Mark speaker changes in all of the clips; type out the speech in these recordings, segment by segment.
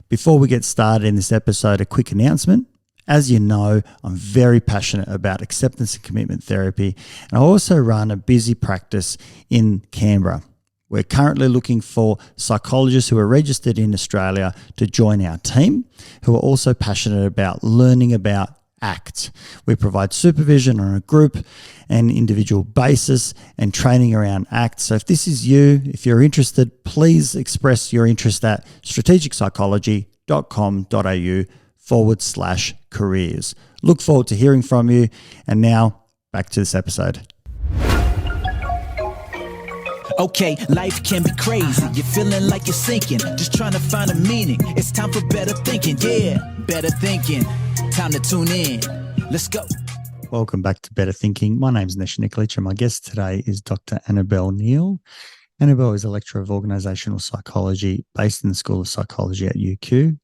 Speaker 1: Before we get started in this episode, a quick announcement. As you know, I'm very passionate about acceptance and commitment therapy, and I also run a busy practice in Canberra. We're currently looking for psychologists who are registered in Australia to join our team, who are also passionate about learning about ACT. We provide supervision on a group and individual basis and training around ACT. So if this is you, if you're interested, please express your interest at strategicpsychology.com.au/careers. Look forward to hearing from you. And now back to this episode.
Speaker 2: Okay, life can be crazy. You're feeling like you're sinking, just trying to find a meaning. It's time for better thinking. Yeah, better thinking. Time to tune in. Let's go.
Speaker 1: Welcome back to Better Thinking. My name's Nesh Nikolic, and my guest today is Dr Annabelle Neall. Annabelle is a lecturer of organisational psychology based in the School of Psychology at UQ.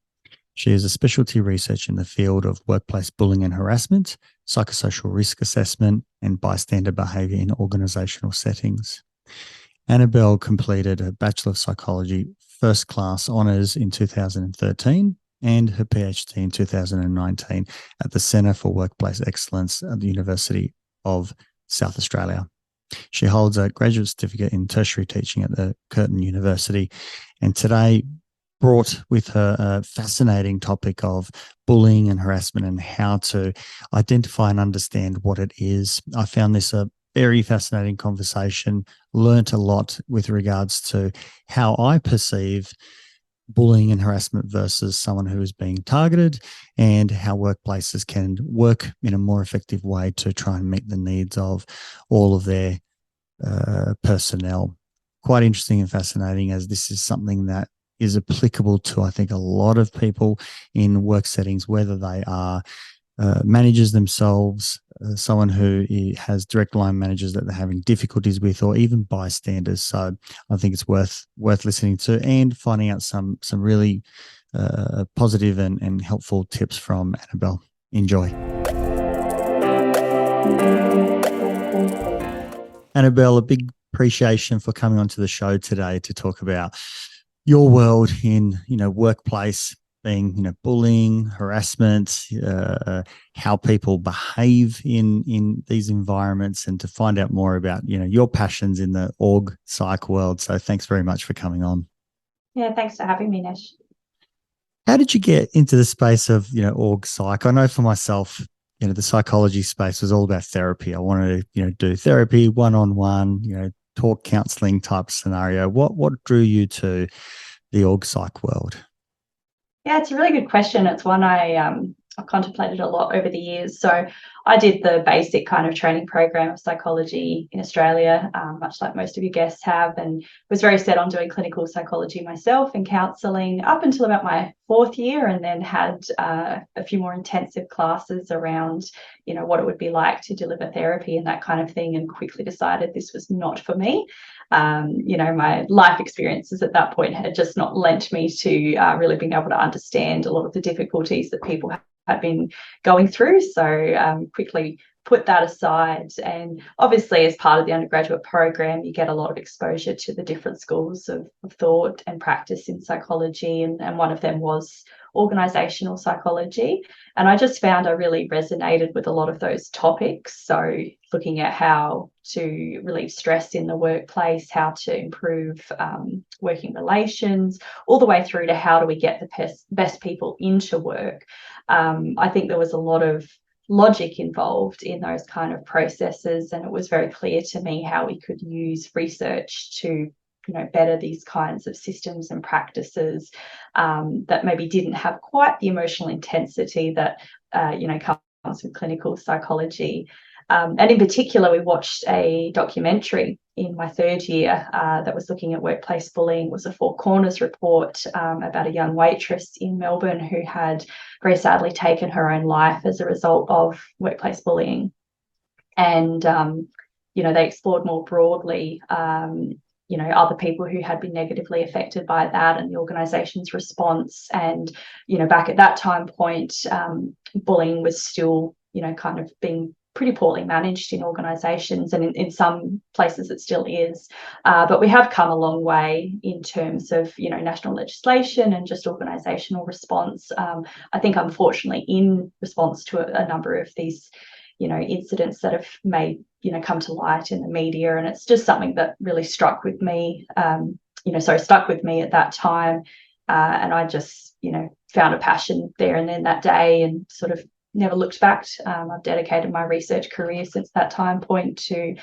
Speaker 1: She is a specialty research in the field of workplace bullying and harassment, psychosocial risk assessment, and bystander behaviour in organisational settings. Annabelle completed her Bachelor of Psychology First Class Honours in 2013 and her PhD in 2019 at the Centre for Workplace Excellence at the University of South Australia. She holds a graduate certificate in tertiary teaching at the Curtin University, and today brought with her a fascinating topic of bullying and harassment and how to identify and understand what it is. I found this a very fascinating conversation, learnt a lot with regards to how I perceive bullying and harassment versus someone who is being targeted, and how workplaces can work in a more effective way to try and meet the needs of all of their personnel. Quite interesting and fascinating, as this is something that is applicable to, I think, a lot of people in work settings, whether they are managers themselves, someone who has direct line managers that they're having difficulties with, or even bystanders. So I think it's worth listening to and finding out some really positive and helpful tips from Annabelle. Enjoy. Annabelle, a big appreciation for coming onto the show today to talk about your world in workplace, being bullying, harassment, how people behave in these environments, and to find out more about your passions in the org psych world. So thanks very much for coming on.
Speaker 3: Yeah, thanks for having me, Nesh.
Speaker 1: How did you get into the space of org psych? I know for myself, the psychology space was all about therapy. I wanted to do therapy one-on-one, talk counselling type scenario. What drew you to the org psych world?
Speaker 3: Yeah, it's a really good question. It's one I've contemplated a lot over the years. So I did the basic kind of training program of psychology in Australia, much like most of your guests have, and was very set on doing clinical psychology myself and counselling up until about my fourth year, and then had a few more intensive classes around, what it would be like to deliver therapy and that kind of thing, and quickly decided this was not for me. My life experiences at that point had just not lent me to really being able to understand a lot of the difficulties that people had been going through. So quickly put that aside. And obviously, as part of the undergraduate program, you get a lot of exposure to the different schools of thought and practice in psychology. And one of them was organisational psychology. And I just found I really resonated with a lot of those topics. So looking at how to relieve stress in the workplace, how to improve working relations, all the way through to how do we get the best people into work. I think there was a lot of logic involved in those kind of processes, and it was very clear to me how we could use research to better these kinds of systems and practices that maybe didn't have quite the emotional intensity that comes with clinical psychology. And in particular, we watched a documentary in my third year that was looking at workplace bullying. It was a Four Corners report about a young waitress in Melbourne who had very sadly taken her own life as a result of workplace bullying. And, they explored more broadly, other people who had been negatively affected by that and the organisation's response. And, back at that time point, bullying was still, kind of being pretty poorly managed in organisations, and in some places it still is. But we have come a long way in terms of, you know, national legislation and just organisational response. I think, unfortunately, in response to a number of these, you know, incidents that have made, you know, come to light in the media, and it's just something that really stuck with me at that time. And I just, you know, found a passion there and then that day, and sort of never looked back. I've dedicated my research career since that time point to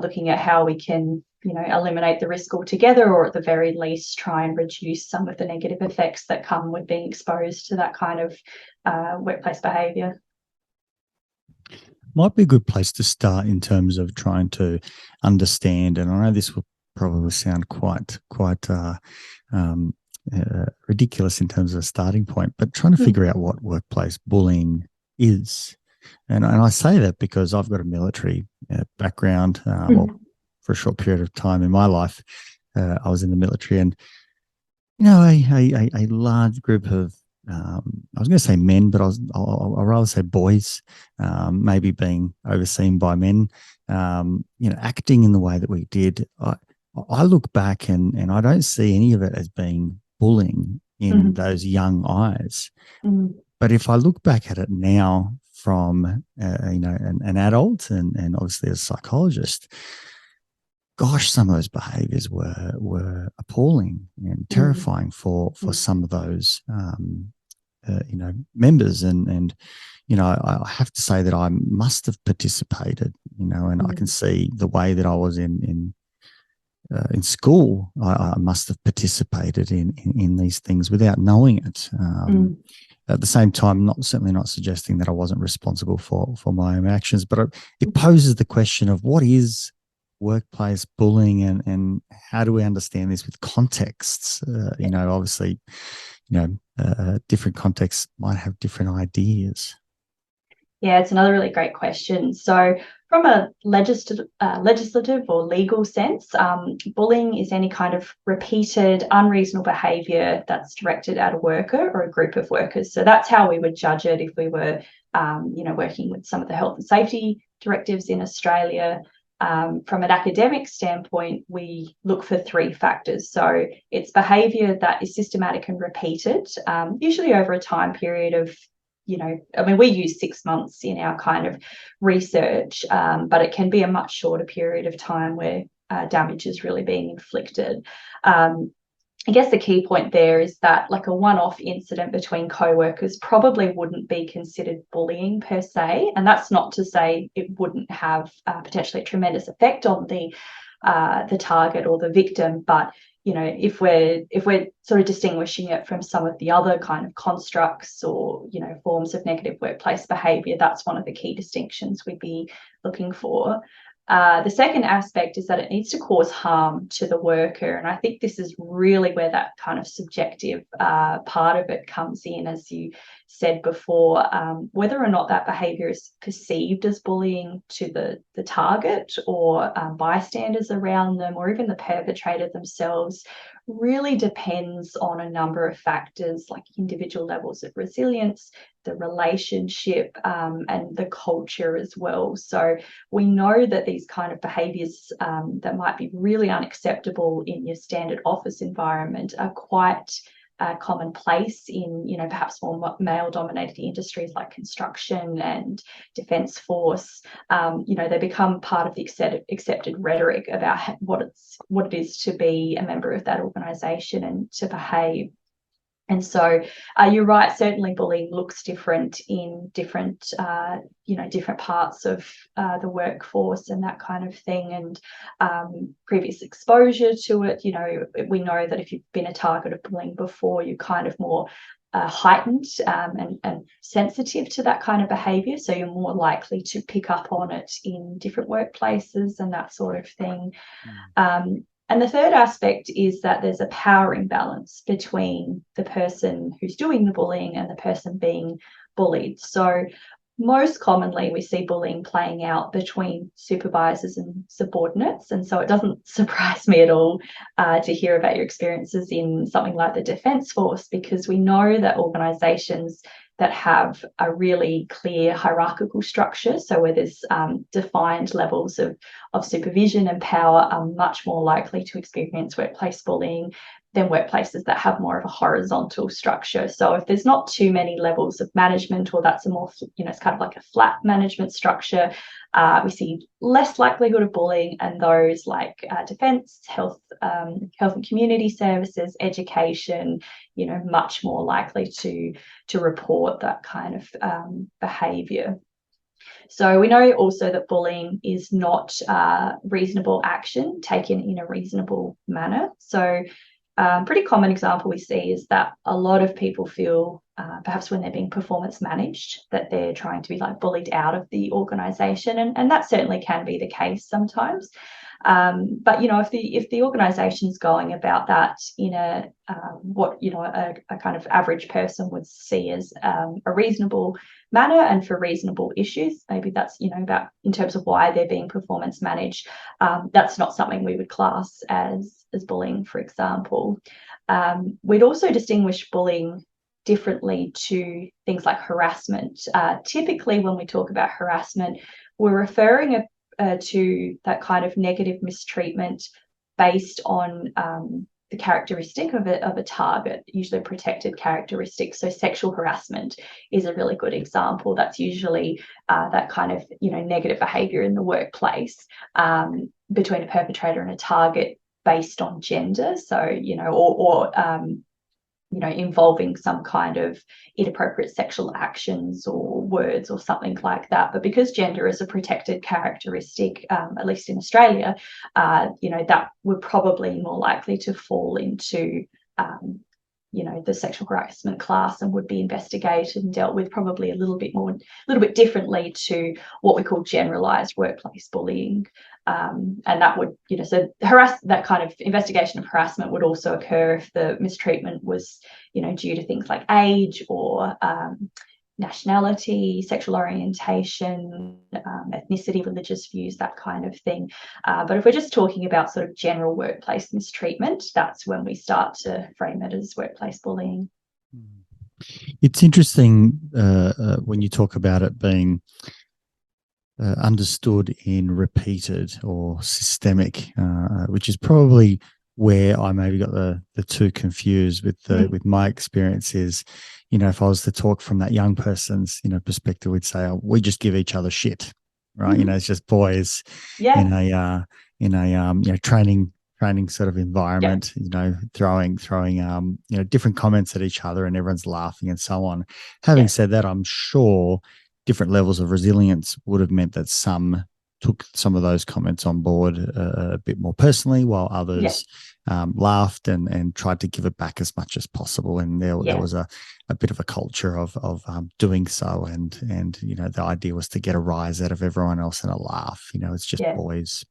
Speaker 3: looking at how we can, you know, eliminate the risk altogether, or at the very least try and reduce some of the negative effects that come with being exposed to that kind of workplace behaviour.
Speaker 1: Might be a good place to start in terms of trying to understand, and I know this will probably sound quite ridiculous in terms of a starting point, but trying to figure out what workplace bullying is. And I say that because I've got a military background. Well, for a short period of time in my life, I was in the military, and, you know, a large group of, I was going to say men, but I'll rather say boys, maybe being overseen by men, you know, acting in the way that we did. I look back and I don't see any of it as being bullying in those young eyes. But if I look back at it now from, you know, an adult and obviously a psychologist, gosh, some of those behaviours were appalling and terrifying for some of those, you know, members. And you know, I have to say that I must have participated, you know, and I can see the way that I was in school. I must have participated in these things without knowing it. At the same time, certainly not suggesting that I wasn't responsible for my own actions, but it poses the question of what is workplace bullying, and how do we understand this with contexts? You know, obviously, you know, different contexts might have different ideas.
Speaker 3: Yeah, it's another really great question. So from a legislative or legal sense, bullying is any kind of repeated unreasonable behaviour that's directed at a worker or a group of workers. So that's how we would judge it if we were, you know, working with some of the health and safety directives in Australia. From an academic standpoint, we look for three factors. So it's behaviour that is systematic and repeated, usually over a time period of, you know, I mean, we use 6 months in our kind of research, but it can be a much shorter period of time where damage is really being inflicted. I guess the key point there is that, like, a one-off incident between co-workers probably wouldn't be considered bullying per se, and that's not to say it wouldn't have potentially a tremendous effect on the target or the victim, but, you know, if we're sort of distinguishing it from some of the other kind of constructs or, you know, forms of negative workplace behaviour, that's one of the key distinctions we'd be looking for. The second aspect is that it needs to cause harm to the worker, and I think this is really where that kind of subjective part of it comes in, as you said before, whether or not that behaviour is perceived as bullying to the target or bystanders around them, or even the perpetrator themselves, really depends on a number of factors, like individual levels of resilience, the relationship, and the culture as well. So we know that these kind of behaviours that might be really unacceptable in your standard office environment are quite commonplace in, you know, perhaps more male-dominated industries like construction and defence force. You know, they become part of the accepted rhetoric about what it is to be a member of that organisation and to behave. And so you're right, certainly bullying looks different in different, you know, different parts of the workforce and that kind of thing, and previous exposure to it. You know, we know that if you've been a target of bullying before, you're kind of more heightened and sensitive to that kind of behaviour, so you're more likely to pick up on it in different workplaces and that sort of thing. And the third aspect is that there's a power imbalance between the person who's doing the bullying and the person being bullied. So most commonly we see bullying playing out between supervisors and subordinates, and so it doesn't surprise me at all to hear about your experiences in something like the Defence Force, because we know that organisations that have a really clear hierarchical structure, so where there's defined levels of supervision and power, are much more likely to experience workplace bullying than workplaces that have more of a horizontal structure. So if there's not too many levels of management, or that's a more, it's kind of like a flat management structure, we see less likelihood of bullying, and those like defence, health and community services, education, much more likely to report that kind of behaviour. So we know also that bullying is not reasonable action taken in a reasonable manner. So pretty common example we see is that a lot of people feel, perhaps when they're being performance managed, that they're trying to be like bullied out of the organisation, and that certainly can be the case sometimes. But if the organisation is going about that in a kind of average person would see as a reasonable manner, and for reasonable issues, maybe that's about in terms of why they're being performance managed, that's not something we would class as bullying, for example. We'd also distinguish bullying differently to things like harassment. Typically, when we talk about harassment, we're referring to that kind of negative mistreatment based on the characteristic of a target, usually a protected characteristic. So sexual harassment is a really good example. That's usually that kind of negative behaviour in the workplace between a perpetrator and a target based on gender. So or involving some kind of inappropriate sexual actions or words or something like that. But because gender is a protected characteristic, at least in Australia, that we're probably more likely to fall into the sexual harassment class, and would be investigated and dealt with probably a little bit differently to what we call generalized workplace bullying. And that would, so that kind of investigation of harassment would also occur if the mistreatment was, due to things like age or nationality, sexual orientation, ethnicity, religious views, that kind of thing. But if we're just talking about sort of general workplace mistreatment, that's when we start to frame it as workplace bullying.
Speaker 1: It's interesting when you talk about it being understood in repeated or systemic, which is probably where I maybe got the two confused with my experiences. If I was to talk from that young person's perspective, we'd say, oh, we just give each other shit, right? It's just boys in a training sort of environment, throwing different comments at each other, and everyone's laughing and so on. Having said that, I'm sure different levels of resilience would have meant that some took some of those comments on board a bit more personally, while others laughed and tried to give it back as much as possible. And there was a bit of a culture of doing so, and the idea was to get a rise out of everyone else and a laugh. It's just boys.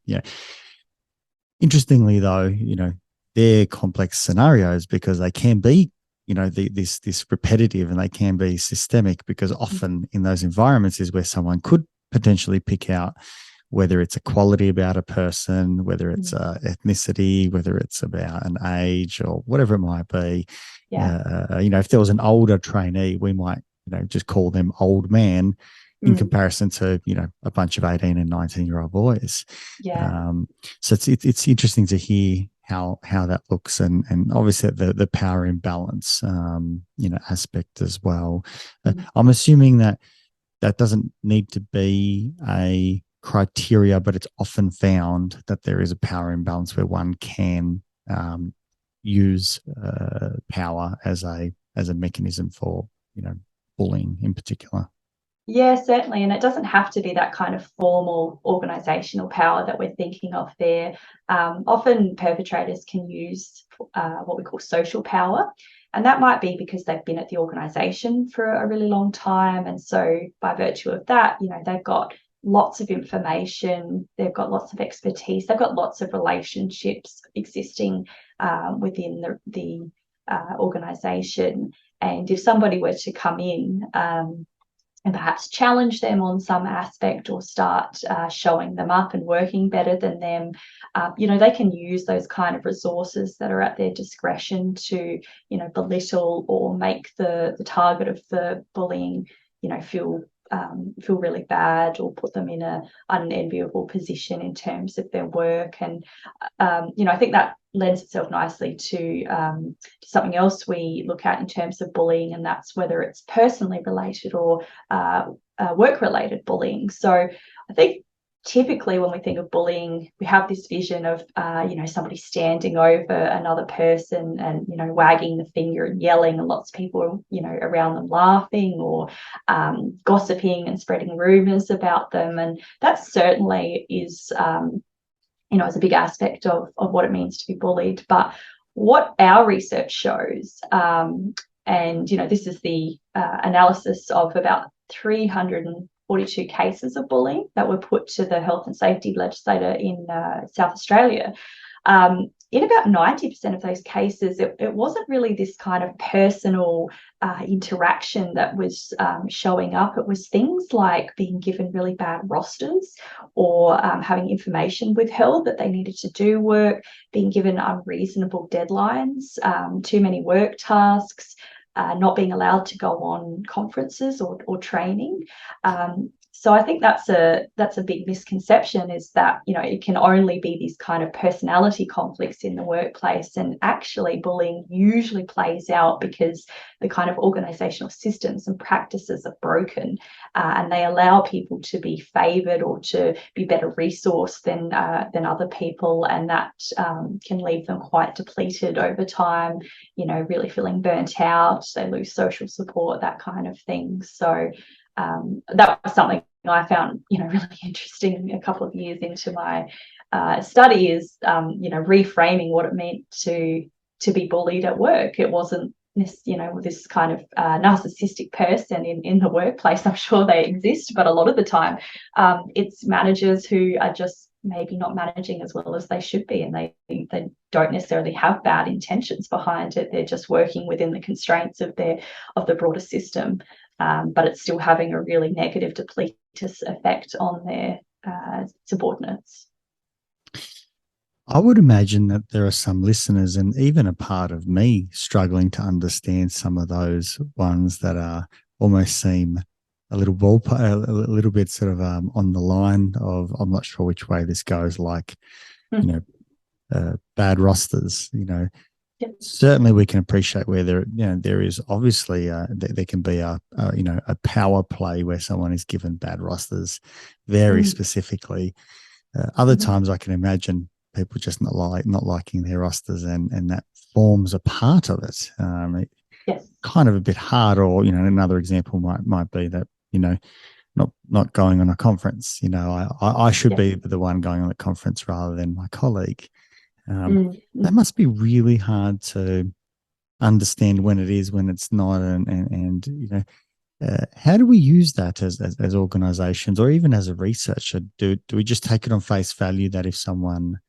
Speaker 1: Interestingly, though, they're complex scenarios because they can be this repetitive, and they can be systemic, because often in those environments is where someone could potentially pick out whether it's a quality about a person, whether it's ethnicity, whether it's about an age or whatever it might be. If there was an older trainee, we might just call them old man in comparison to a bunch of 18 and 19-year-old boys. So it's interesting to hear how that looks, and obviously the power imbalance aspect as well. I'm assuming that doesn't need to be a criteria, but it's often found that there is a power imbalance where one can use power as a mechanism for bullying in particular.
Speaker 3: Yeah, certainly. And it doesn't have to be that kind of formal organisational power that we're thinking of there. Often perpetrators can use what we call social power. And that might be because they've been at the organisation for a really long time. And so by virtue of that, they've got lots of information, they've got lots of expertise, they've got lots of relationships existing within the organisation. And if somebody were to come in and perhaps challenge them on some aspect, or start showing them up and working better than them, they can use those kind of resources that are at their discretion to, belittle or make the target of the bullying, feel really bad, or put them in an unenviable position in terms of their work. And I think that lends itself nicely to something else we look at in terms of bullying, and that's whether it's personally related or work-related bullying. So I think typically when we think of bullying, we have this vision of somebody standing over another person and wagging the finger and yelling, and lots of people around them laughing, or gossiping and spreading rumors about them. And that certainly is is a big aspect of what it means to be bullied. But what our research shows, and this is the analysis of about 342 cases of bullying that were put to the health and safety legislator in South Australia. In about 90% of those cases, it wasn't really this kind of personal interaction that was showing up. It was things like being given really bad rosters, or having information withheld that they needed to do work, being given unreasonable deadlines, too many work tasks, not being allowed to go on conferences or training. So I think that's a big misconception, is that it can only be these kind of personality conflicts in the workplace, and actually bullying usually plays out because the kind of organisational systems and practices are broken, and they allow people to be favoured or to be better resourced than other people, and that can leave them quite depleted over time. Really feeling burnt out, they lose social support, that kind of thing. So that was something I found, really interesting a couple of years into my study, is, reframing what it meant to be bullied at work. It wasn't this kind of narcissistic person in the workplace. I'm sure they exist, but a lot of the time it's managers who are just maybe not managing as well as they should be, and they don't necessarily have bad intentions behind it. They're just working within the constraints of the broader system. But it's still having a really negative depletous effect on their subordinates.
Speaker 1: I would imagine that there are some listeners, and even a part of me, struggling to understand some of those ones that are almost seem a little bit sort of on the line of, I'm not sure which way this goes, like bad rosters.
Speaker 3: Yep.
Speaker 1: Certainly we can appreciate where there is obviously there can be a power play where someone is given bad rosters very specifically. Other times I can imagine people just not liking their rosters, and that forms a part of it.
Speaker 3: Yes.
Speaker 1: Kind of a bit hard. Or another example might be that not going on a conference. I should be the one going on the conference rather than my colleague. That must be really hard to understand when it is, when it's not, and how do we use that as organisations, or even as a researcher? Do we just take it on face value that if someone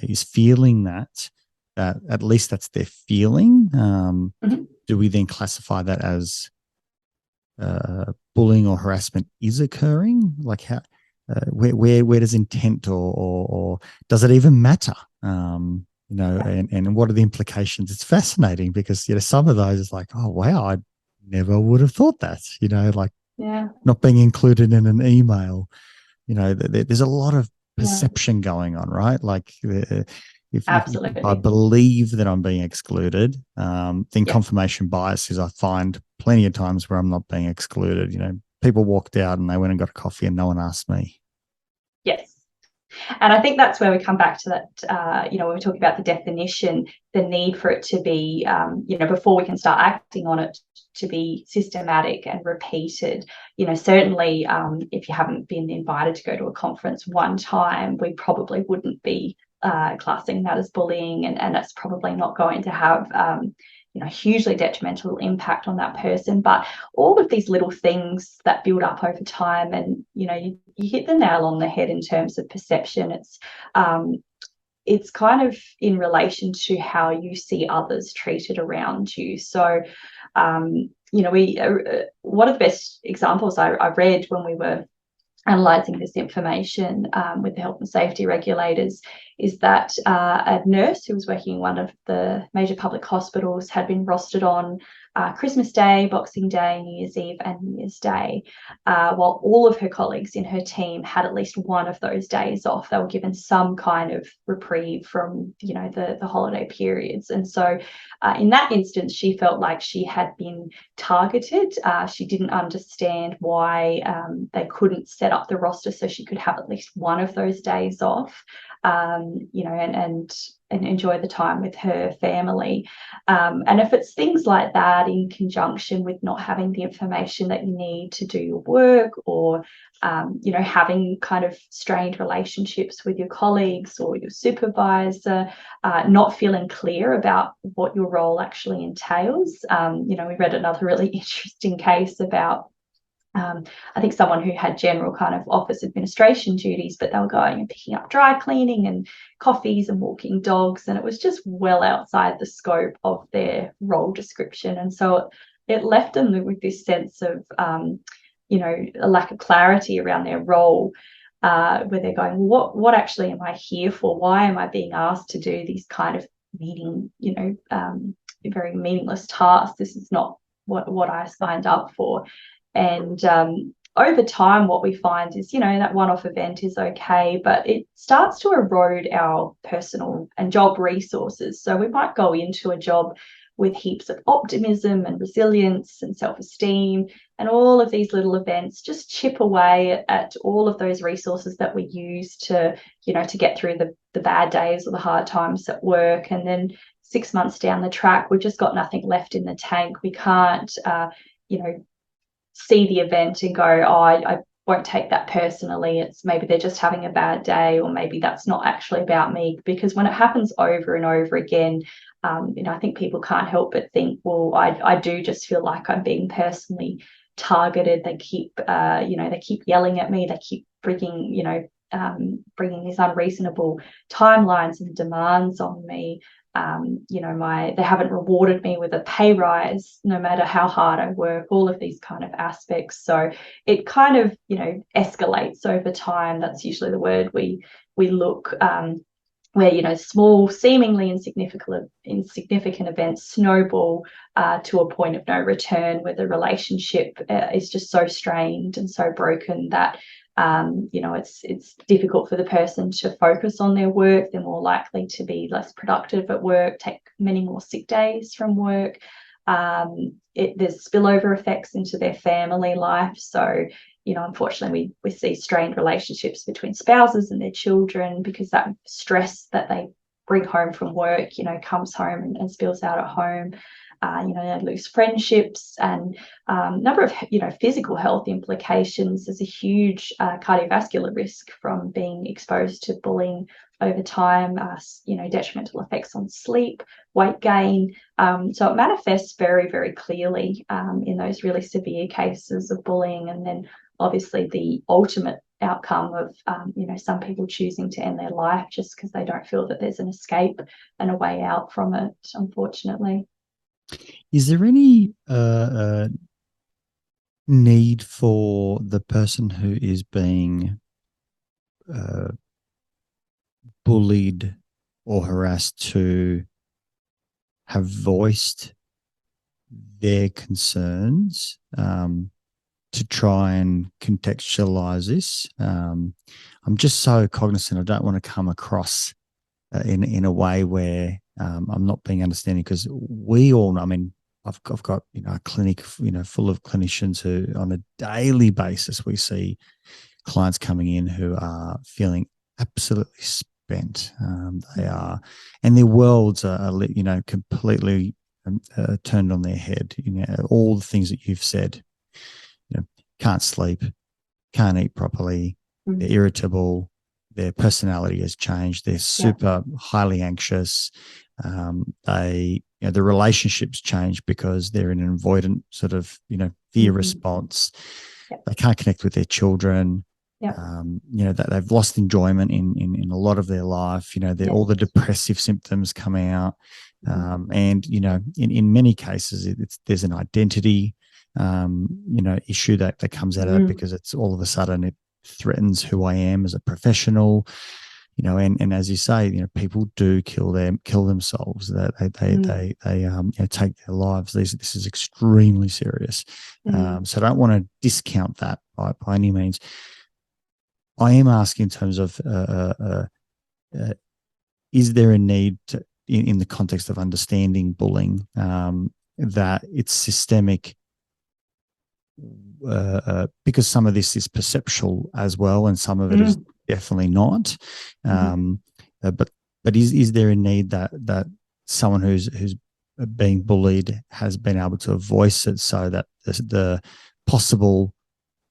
Speaker 1: is feeling that, at least that's their feeling? Do we then classify that as bullying or harassment is occurring? Like how? Where does intent or does it even matter? And what are the implications? It's fascinating because some of those is like, oh wow, I never would have thought that. Not being included in an email. There's a lot of perception going on, right? Like if I believe that I'm being excluded, then confirmation bias is, I find plenty of times where I'm not being excluded. People walked out and they went and got a coffee and no one asked me.
Speaker 3: Yes. And I think that's where we come back to that, when we talk about the definition, the need for it to be, before we can start acting on it, to be systematic and repeated. Certainly if you haven't been invited to go to a conference one time, we probably wouldn't be classing that as bullying, and that's probably not going to have hugely detrimental impact on that person. But all of these little things that build up over time, and you hit the nail on the head in terms of perception. It's kind of in relation to how you see others treated around you. So we one of the best examples I read when we were analysing this information with the health and safety regulators is that a nurse who was working in one of the major public hospitals had been rostered on Christmas Day, Boxing Day, New Year's Eve and New Year's Day, while all of her colleagues in her team had at least one of those days off. They were given some kind of reprieve from, the holiday periods. And so in that instance, she felt like she had been targeted. She didn't understand why they couldn't set up the roster so she could have at least one of those days off, and enjoy the time with her family. And if it's things like that in conjunction with not having the information that you need to do your work, or having kind of strained relationships with your colleagues or your supervisor, not feeling clear about what your role actually entails. We read another really interesting case about I think someone who had general kind of office administration duties, but they were going and picking up dry cleaning and coffees and walking dogs, and it was just well outside the scope of their role description. And so it left them with this sense of a lack of clarity around their role, where they're going, what actually am I here for? Why am I being asked to do these kind of very meaningless tasks? This is not what I signed up for. And over time, what we find is, that one-off event is okay, but it starts to erode our personal and job resources. So we might go into a job with heaps of optimism and resilience and self-esteem, and all of these little events just chip away at all of those resources that we use to get through the bad days or the hard times at work. And then 6 months down the track, we've just got nothing left in the tank. We can't, see the event and go, I won't take that personally. It's maybe they're just having a bad day, or maybe that's not actually about me. Because when it happens over and over again, I think people can't help but think, well, I do just feel like I'm being personally targeted. They keep, they keep yelling at me. They keep bringing these unreasonable timelines and demands on me. They haven't rewarded me with a pay rise, no matter how hard I work, all of these kind of aspects. So it kind of, escalates over time. That's usually the word we look, where, small, seemingly insignificant events snowball to a point of no return, where the relationship is just so strained and so broken that it's difficult for the person to focus on their work. They're more likely to be less productive at work, take many more sick days from work. There's spillover effects into their family life. So, unfortunately, we see strained relationships between spouses and their children, because that stress that they bring home from work, comes home and spills out at home. They lose friendships, and a number of, physical health implications. There's a huge cardiovascular risk from being exposed to bullying over time, detrimental effects on sleep, weight gain. So it manifests very, very clearly in those really severe cases of bullying. And then obviously the ultimate outcome of, some people choosing to end their life just because they don't feel that there's an escape and a way out from it, unfortunately.
Speaker 1: Is there any need for the person who is being bullied or harassed to have voiced their concerns to try and contextualize this? I'm just so cognizant. I don't want to come across in a way where I'm not being understanding, because we all know, I've got, a clinic, full of clinicians who on a daily basis, we see clients coming in who are feeling absolutely spent. They are, and their worlds are, completely turned on their head. All the things that you've said, can't sleep, can't eat properly, they're irritable, their personality has changed, they're super highly anxious. The relationships change because they're in an avoidant sort of, fear response. They can't connect with their children. They've lost enjoyment in a lot of their life. All the depressive symptoms come out. And, in many cases, there's an identity issue that comes out of that, because it's all of a sudden it threatens who I am as a professional. And as you say, people do kill themselves. That they take their lives. This is extremely serious. So I don't want to discount that by any means. I am asking in terms of is there a need to, in the context of understanding bullying, that it's systemic, because some of this is perceptual as well, and some of it is definitely not. But is there a need that someone who's being bullied has been able to voice it, so that the possible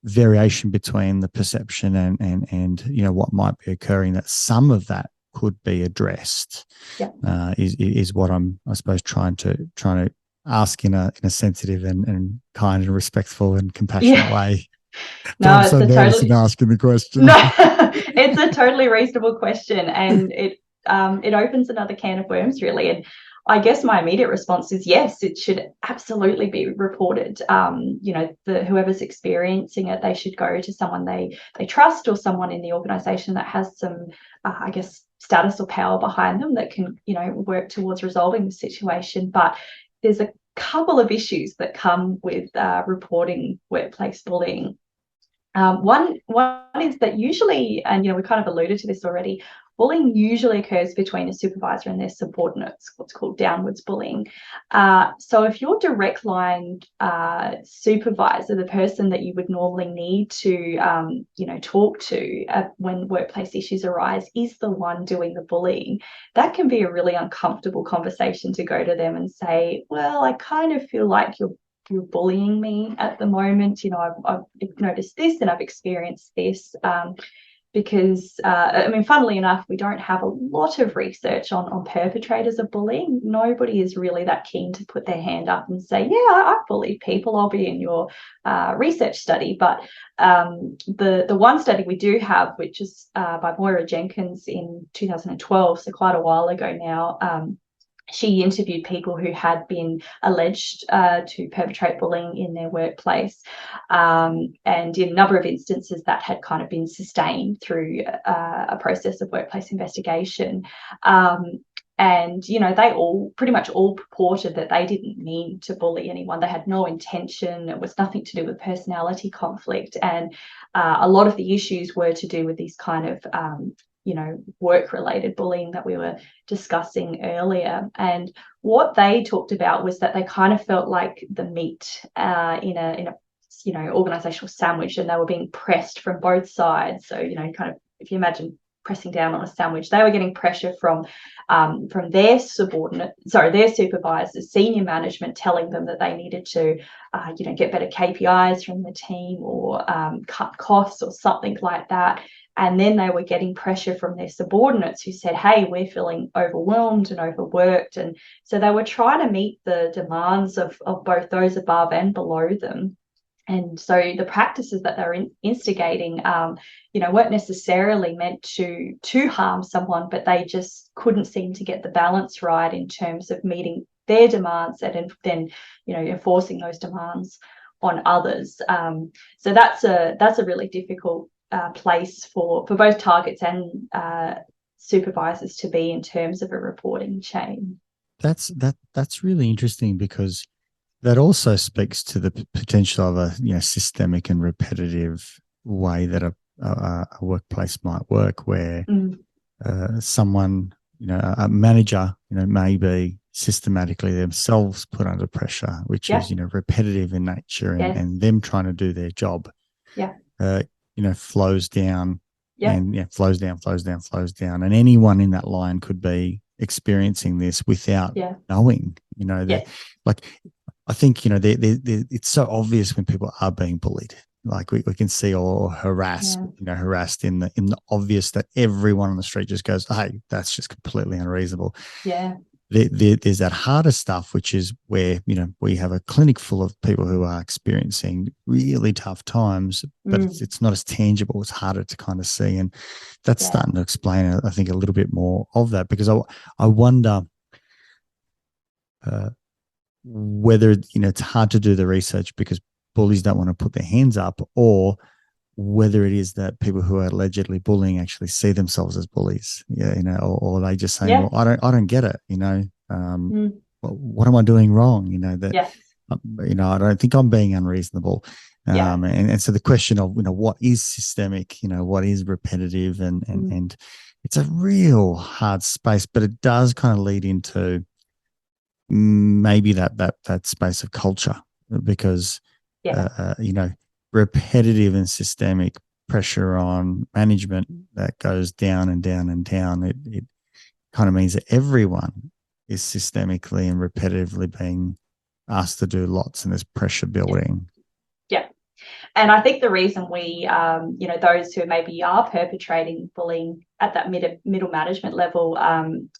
Speaker 1: variation between the perception and what might be occurring, that some of that could be addressed? Is what I'm, I suppose, trying to ask in a sensitive and kind and respectful and compassionate way.
Speaker 3: No,
Speaker 1: I'm so nervous in asking the question.
Speaker 3: No, it's a totally reasonable question, and it opens another can of worms, really. And I guess my immediate response is yes, it should absolutely be reported. Whoever's experiencing it, they should go to someone they trust, or someone in the organisation that has some, status or power behind them that can, work towards resolving the situation. But there's a couple of issues that come with reporting workplace bullying. One is that usually, and we kind of alluded to this already, bullying usually occurs between a supervisor and their subordinates, what's called downwards bullying. So if your direct line supervisor, the person that you would normally need to talk to when workplace issues arise, is the one doing the bullying, that can be a really uncomfortable conversation to go to them and say, well, I kind of feel like you're bullying me at the moment. I've noticed this and I've experienced this. Because, funnily enough, we don't have a lot of research on perpetrators of bullying. Nobody is really that keen to put their hand up and say, yeah, I've bullied people, I'll be in your research study. But the one study we do have, which is by Moira Jenkins in 2012, so quite a while ago now, she interviewed people who had been alleged to perpetrate bullying in their workplace. And in a number of instances, that had kind of been sustained through a process of workplace investigation. And, they pretty much all purported that they didn't mean to bully anyone. They had no intention. It was nothing to do with personality conflict. And a lot of the issues were to do with these kind of work-related bullying that we were discussing earlier. And what they talked about was that they kind of felt like the meat in a organisational sandwich, and they were being pressed from both sides. So kind of, if you imagine pressing down on a sandwich, they were getting pressure from their supervisors, senior management, telling them that they needed to get better KPIs from the team, or cut costs or something like that. And then they were getting pressure from their subordinates who said, hey, we're feeling overwhelmed and overworked. And so they were trying to meet the demands of both those above and below them. And so the practices that they're instigating, weren't necessarily meant to harm someone, but they just couldn't seem to get the balance right in terms of meeting their demands and then, enforcing those demands on others. So that's a really difficult place for both targets and supervisors to be in terms of a reporting chain.
Speaker 1: That's really interesting, because that also speaks to the potential of a systemic and repetitive way that a workplace might work, where someone, a manager, may be systematically themselves put under pressure, which is repetitive in nature, and them trying to do their job. Flows down, and flows down, and anyone in that line could be experiencing this without knowing. Like, I think it's so obvious when people are being bullied. Like we can see, or harassed in the obvious, that everyone on the street just goes, hey, that's just completely unreasonable. There's that harder stuff, which is where, we have a clinic full of people who are experiencing really tough times, but it's not as tangible. It's harder to kind of see. And that's starting to explain, I think, a little bit more of that, because I wonder, whether, it's hard to do the research because bullies don't want to put their hands up, or whether it is that people who are allegedly bullying actually see themselves as bullies, or they just saying,
Speaker 3: Yeah.
Speaker 1: well, I don't get it,
Speaker 3: Mm.
Speaker 1: what am I doing wrong?
Speaker 3: Yes.
Speaker 1: I don't think I'm being unreasonable.
Speaker 3: Yeah.
Speaker 1: And so the question of, what is systemic, what is repetitive, and it's a real hard space, but it does kind of lead into maybe that space of culture, because,
Speaker 3: Yeah.
Speaker 1: repetitive and systemic pressure on management that goes down and down and down, it kind of means that everyone is systemically and repetitively being asked to do lots, and there's pressure building.
Speaker 3: Yeah. And I think the reason we, those who maybe are perpetrating bullying at that middle management level,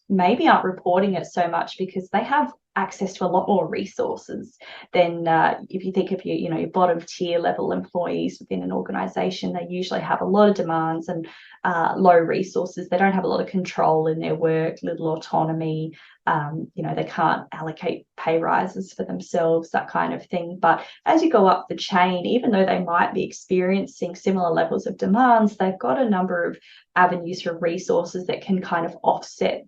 Speaker 3: maybe aren't reporting it so much because they have access to a lot more resources than if you think of your bottom tier level employees within an organisation. They usually have a lot of demands and low resources. They don't have a lot of control in their work, little autonomy. They can't allocate pay rises for themselves, that kind of thing. But as you go up the chain, even though they might be experiencing similar levels of demands, they've got a number of avenues for resources that can kind of offset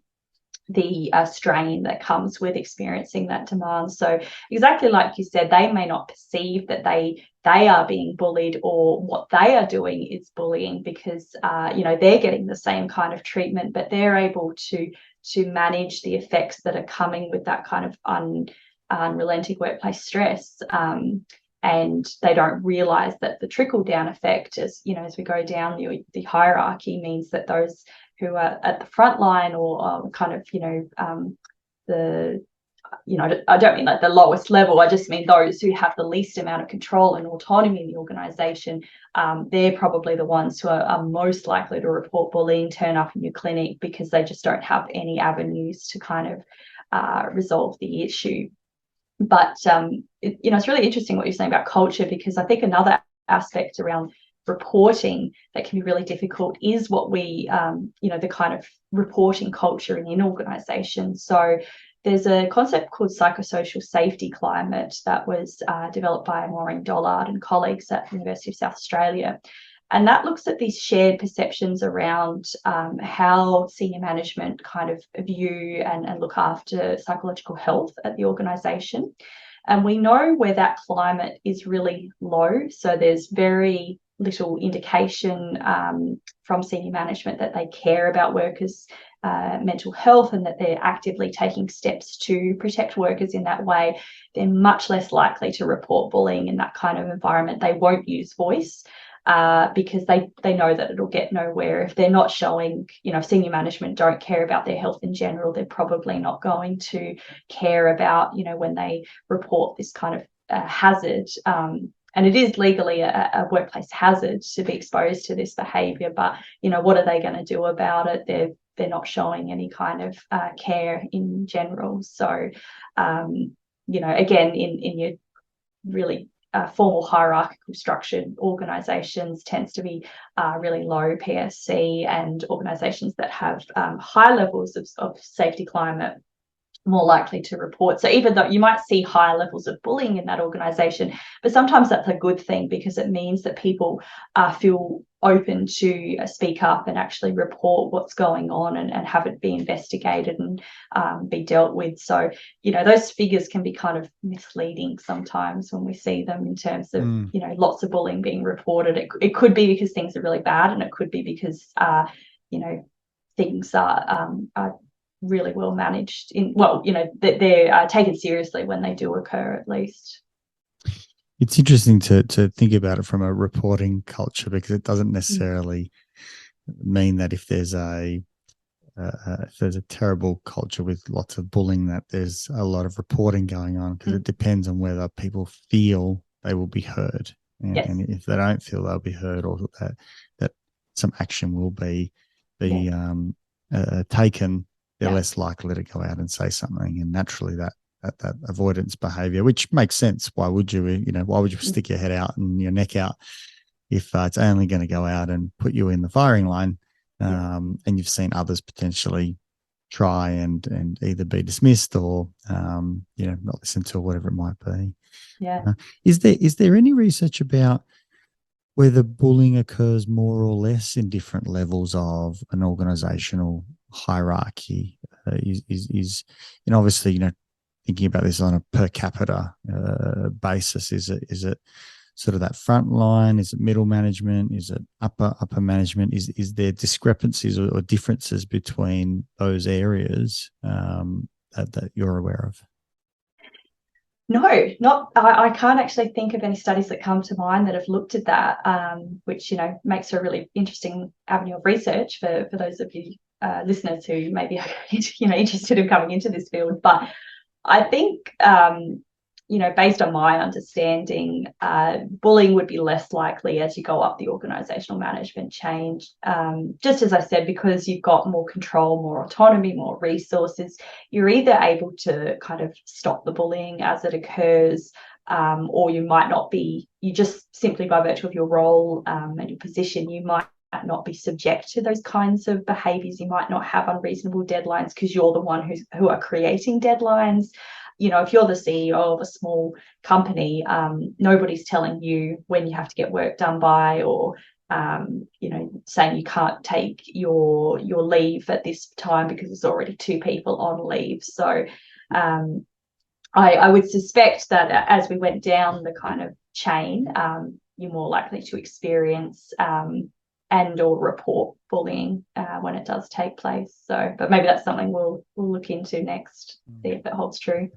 Speaker 3: the strain that comes with experiencing that demand. So exactly like you said, they may not perceive that they are being bullied, or what they are doing is bullying, because they're getting the same kind of treatment, but they're able to manage the effects that are coming with that kind of unrelenting workplace stress. And they don't realize that the trickle down effect, as we go down the hierarchy, means that those who are at the front line, or kind of I don't mean like the lowest level, I just mean those who have the least amount of control and autonomy in the organisation, they're probably the ones who are most likely to report bullying, turn up in your clinic, because they just don't have any avenues to kind of resolve the issue. But it's really interesting what you're saying about culture, because I think another aspect around reporting that can be really difficult is what we the kind of reporting culture in organisations. So there's a concept called psychosocial safety climate that was developed by Maureen Dollard and colleagues at the University of South Australia. And that looks at these shared perceptions around how senior management kind of view and look after psychological health at the organisation. And we know where that climate is really low. So there's very little indication from senior management that they care about workers' mental health, and that they're actively taking steps to protect workers in that way. They're much less likely to report bullying in that kind of environment. They won't use voice, because they know that it'll get nowhere. If they're not showing, senior management don't care about their health in general, they're probably not going to care about, when they report this kind of hazard. And it is legally a workplace hazard to be exposed to this behaviour, but, what are they going to do about it? They're not showing any kind of care in general. So, again, in your really formal hierarchical structured organisations tends to be really low PSC, and organisations that have high levels of safety climate more likely to report. So even though you might see higher levels of bullying in that organisation, but sometimes that's a good thing, because it means that people feel open to speak up and actually report what's going on, and have it be investigated and be dealt with. So, those figures can be kind of misleading sometimes when we see them, in terms of, lots of bullying being reported. It could be because things are really bad, and it could be because, things are really well managed that they're taken seriously when they do occur, at least.
Speaker 1: It's interesting to think about it from a reporting culture, because it doesn't necessarily mean that if there's a terrible culture with lots of bullying, that there's a lot of reporting going on, because it depends on whether people feel they will be heard. And,
Speaker 3: yes.
Speaker 1: and if they don't feel they'll be heard, or that some action will be taken, they're less likely to go out and say something. And naturally that avoidance behavior, which makes sense. Why would you, why would you stick your head out and your neck out if it's only going to go out and put you in the firing line? And you've seen others potentially try and either be dismissed or not listened to, or whatever it might be.
Speaker 3: Yeah.
Speaker 1: Is there any research about whether bullying occurs more or less in different levels of an organisational hierarchy? Obviously, thinking about this on a per capita basis, is it sort of that front line? Is it middle management? Is it upper management? Is there discrepancies or differences between those areas that you're aware of?
Speaker 3: No, not. I can't actually think of any studies that come to mind that have looked at that, which makes a really interesting avenue of research for those of you listeners who maybe are interested in coming into this field. But I think based on my understanding, bullying would be less likely as you go up the organisational management chain. Just as I said, because you've got more control, more autonomy, more resources, you're either able to kind of stop the bullying as it occurs, or you might not be. You just simply, by virtue of your role and your position, you might not be subject to those kinds of behaviours. You might not have unreasonable deadlines because you're the one who are creating deadlines. If you're the CEO of a small company, nobody's telling you when you have to get work done by, or saying you can't take your leave at this time because there's already 2 people on leave. So I would suspect that as we went down the kind of chain, you're more likely to experience and or report bullying when it does take place. So, but maybe that's something we'll look into next, see if it holds true.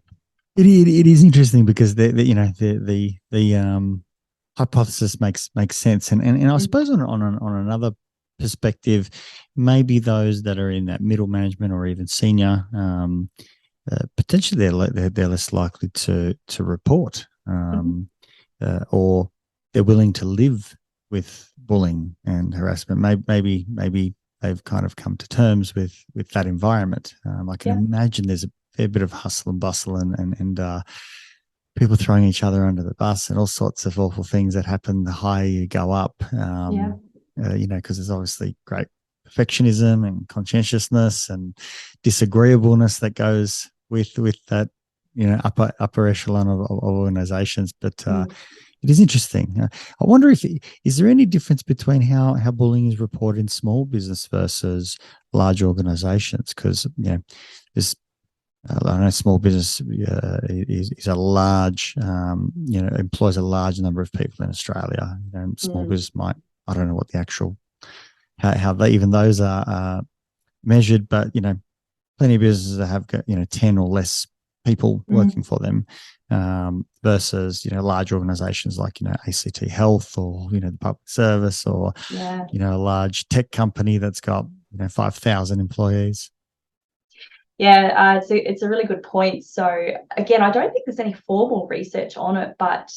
Speaker 1: It is interesting because the hypothesis makes sense, and I suppose on another perspective, maybe those that are in that middle management or even senior, potentially they're less likely to report, or they're willing to live with bullying and harassment. Maybe they've kind of come to terms with that environment. I can imagine there's a fair bit of hustle and bustle and people throwing each other under the bus and all sorts of awful things that happen the higher you go up. Because there's obviously great perfectionism and conscientiousness and disagreeableness that goes with that, upper echelon of organizations. But it is interesting. I wonder is there any difference between how bullying is reported in small business versus large organizations? Because, there's I know small business is a large, employs a large number of people in Australia. Small business might, I don't know what the actual, how those are measured, but, plenty of businesses that have got, 10 or less people working for them, versus, large organizations like, ACT Health or, the public service or, a large tech company that's got, 5,000 employees.
Speaker 3: Yeah, it's a really good point. So again, I don't think there's any formal research on it, but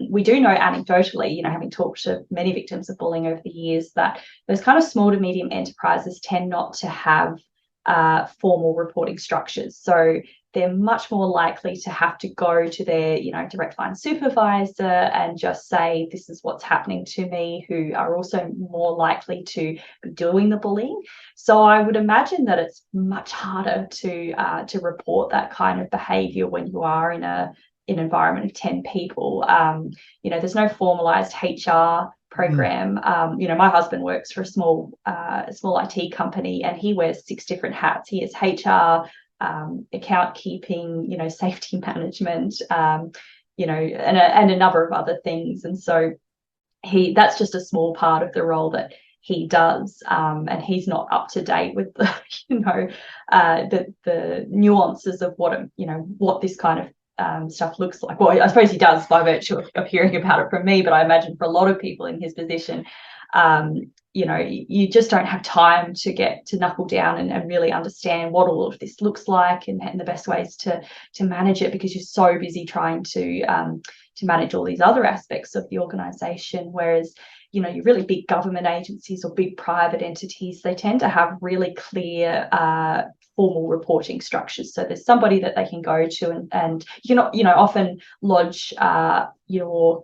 Speaker 3: we do know anecdotally, having talked to many victims of bullying over the years, that those kind of small to medium enterprises tend not to have formal reporting structures. So they're much more likely to have to go to their, direct line supervisor and just say, this is what's happening to me, who are also more likely to be doing the bullying. So I would imagine that it's much harder to report that kind of behaviour when you are in an environment of 10 people. There's no formalised HR program. My husband works for a small IT company, and he wears 6 different hats. He is HR, account keeping, safety management, and a number of other things. And so that's just a small part of the role that he does, and he's not up to date with the the nuances of what this kind of stuff looks like. Well, I suppose he does by virtue of hearing about it from me, but I imagine for a lot of people in his position, you just don't have time to get to knuckle down and really understand what all of this looks like and the best ways to manage it, because you're so busy trying to manage all these other aspects of the organisation. Whereas, your really big government agencies or big private entities, they tend to have really clear formal reporting structures. So there's somebody that they can go to and often lodge your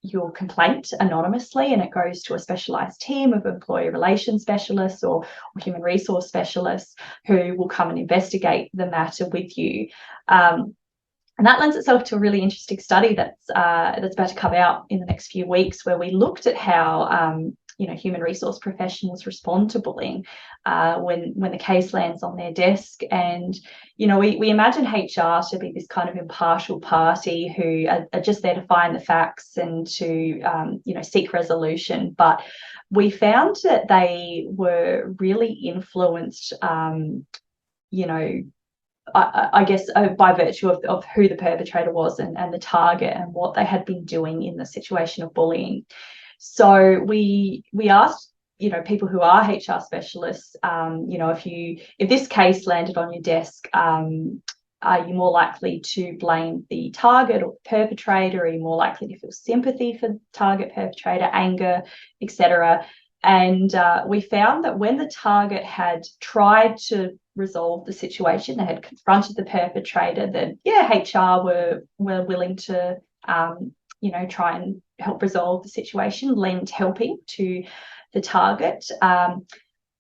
Speaker 3: your complaint anonymously, and it goes to a specialised team of employee relations specialists or human resource specialists who will come and investigate the matter with you. And that lends itself to a really interesting study that's about to come out in the next few weeks, where we looked at how human resource professionals respond to bullying when the case lands on their desk. And we imagine HR to be this kind of impartial party who are just there to find the facts and to seek resolution. But we found that they were really influenced, I guess by virtue of who the perpetrator was and the target and what they had been doing in the situation of bullying. So we asked, people who are HR specialists, if this case landed on your desk, are you more likely to blame the target or the perpetrator? Are you more likely to feel sympathy for the target, perpetrator, anger, etc.? And we found that when the target had tried to resolve the situation, they had confronted the perpetrator, that HR were willing to try and help resolve the situation, lend helping to the target.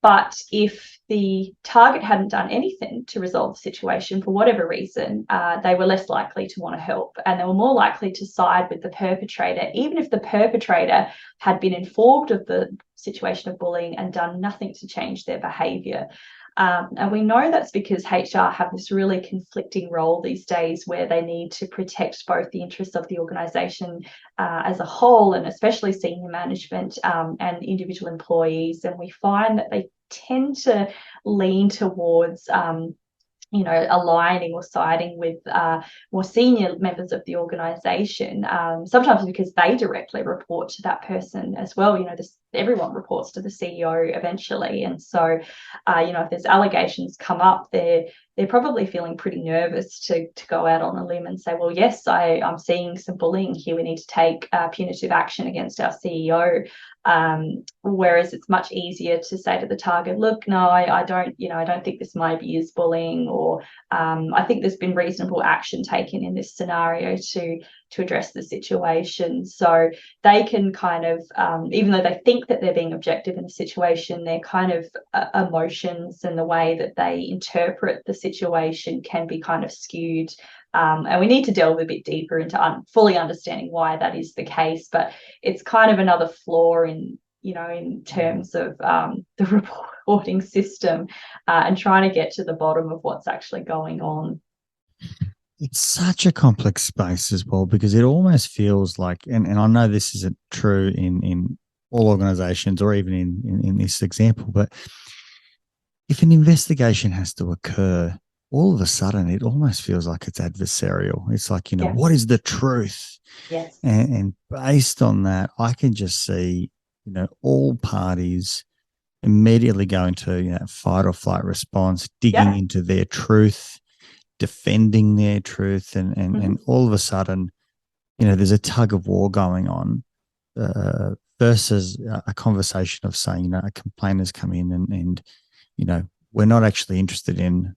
Speaker 3: But if the target hadn't done anything to resolve the situation for whatever reason, they were less likely to want to help, and they were more likely to side with the perpetrator, even if the perpetrator had been informed of the situation of bullying and done nothing to change their behaviour. And we know that's because HR have this really conflicting role these days, where they need to protect both the interests of the organisation as a whole, and especially senior management and individual employees. And we find that they tend to lean towards aligning or siding with more senior members of the organisation, sometimes because they directly report to that person as well. Everyone reports to the CEO eventually, and so if there's allegations come up, they're probably feeling pretty nervous to go out on a limb and say, well, yes, I'm seeing some bullying here, we need to take punitive action against our CEO. Whereas it's much easier to say to the target, look, no, I don't think this maybe is bullying, or I think there's been reasonable action taken in this scenario to address the situation. So they can kind of, even though they think that they're being objective in the situation, their kind of emotions and the way that they interpret the situation can be kind of skewed. And we need to delve a bit deeper into fully understanding why that is the case. But it's kind of another flaw in terms of the reporting system and trying to get to the bottom of what's actually going on.
Speaker 1: It's such a complex space as well, because it almost feels like, and I know this isn't true in all organizations or even in this example, but if an investigation has to occur, all of a sudden it almost feels like it's adversarial. It's like, what is the truth?
Speaker 3: Yes.
Speaker 1: And based on that, I can just see, all parties immediately go into fight or flight response, digging into their truth, defending their truth, and all of a sudden, there's a tug of war going on versus a conversation of saying, a complaint has come in and we're not actually interested in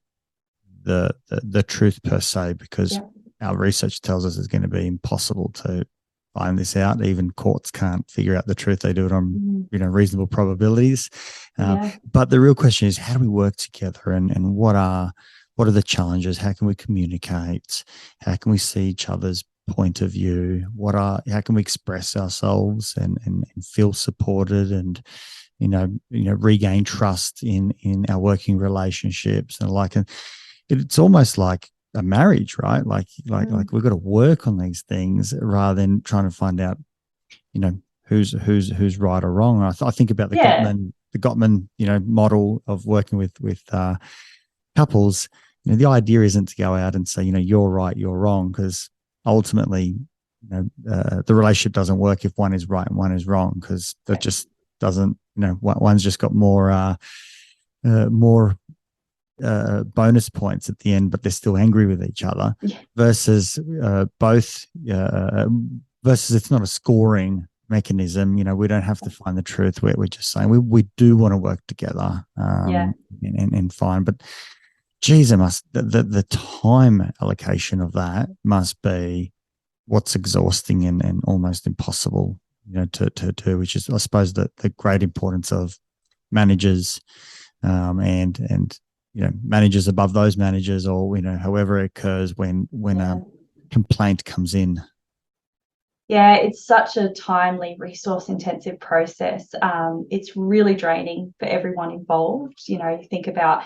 Speaker 1: the truth per se, because our research tells us it's going to be impossible to find this out. Even courts can't figure out the truth. They do it on reasonable probabilities. But the real question is, how do we work together, and what are the challenges? How can we communicate? How can we see each other's point of view? How can we express ourselves and feel supported, and regain trust in our working relationships? And it's almost like a marriage, right? Like we've got to work on these things rather than trying to find out, who's right or wrong. I think about the Gottman, model of working with couples. The idea isn't to go out and say, you're right, you're wrong, because ultimately, the relationship doesn't work if one is right and one is wrong, because that just doesn't, one's just got more bonus points at the end, but they're still angry with each other. Versus versus it's not a scoring mechanism. We don't have to find the truth. We're just saying we do want to work together and find. But geez, the time allocation of that must be what's exhausting and almost impossible, to do, which is, I suppose, the great importance of managers, and managers above those managers, or however it occurs when a complaint comes in.
Speaker 3: Yeah, it's such a timely, resource-intensive process. It's really draining for everyone involved. You think about,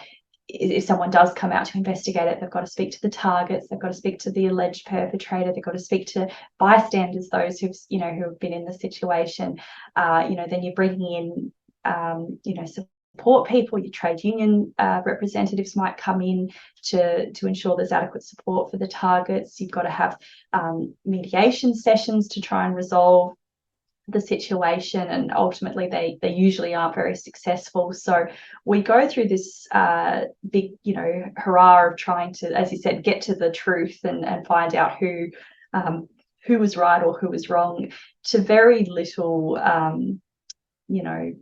Speaker 3: if someone does come out to investigate it, they've got to speak to the targets, they've got to speak to the alleged perpetrator, they've got to speak to bystanders, those who have been in the situation. Then you're bringing in, support people. Your trade union representatives might come in to ensure there's adequate support for the targets. You've got to have mediation sessions to try and resolve the situation, and ultimately they usually aren't very successful. So we go through this big hurrah of trying to, as you said, get to the truth and find out who was right or who was wrong, to very little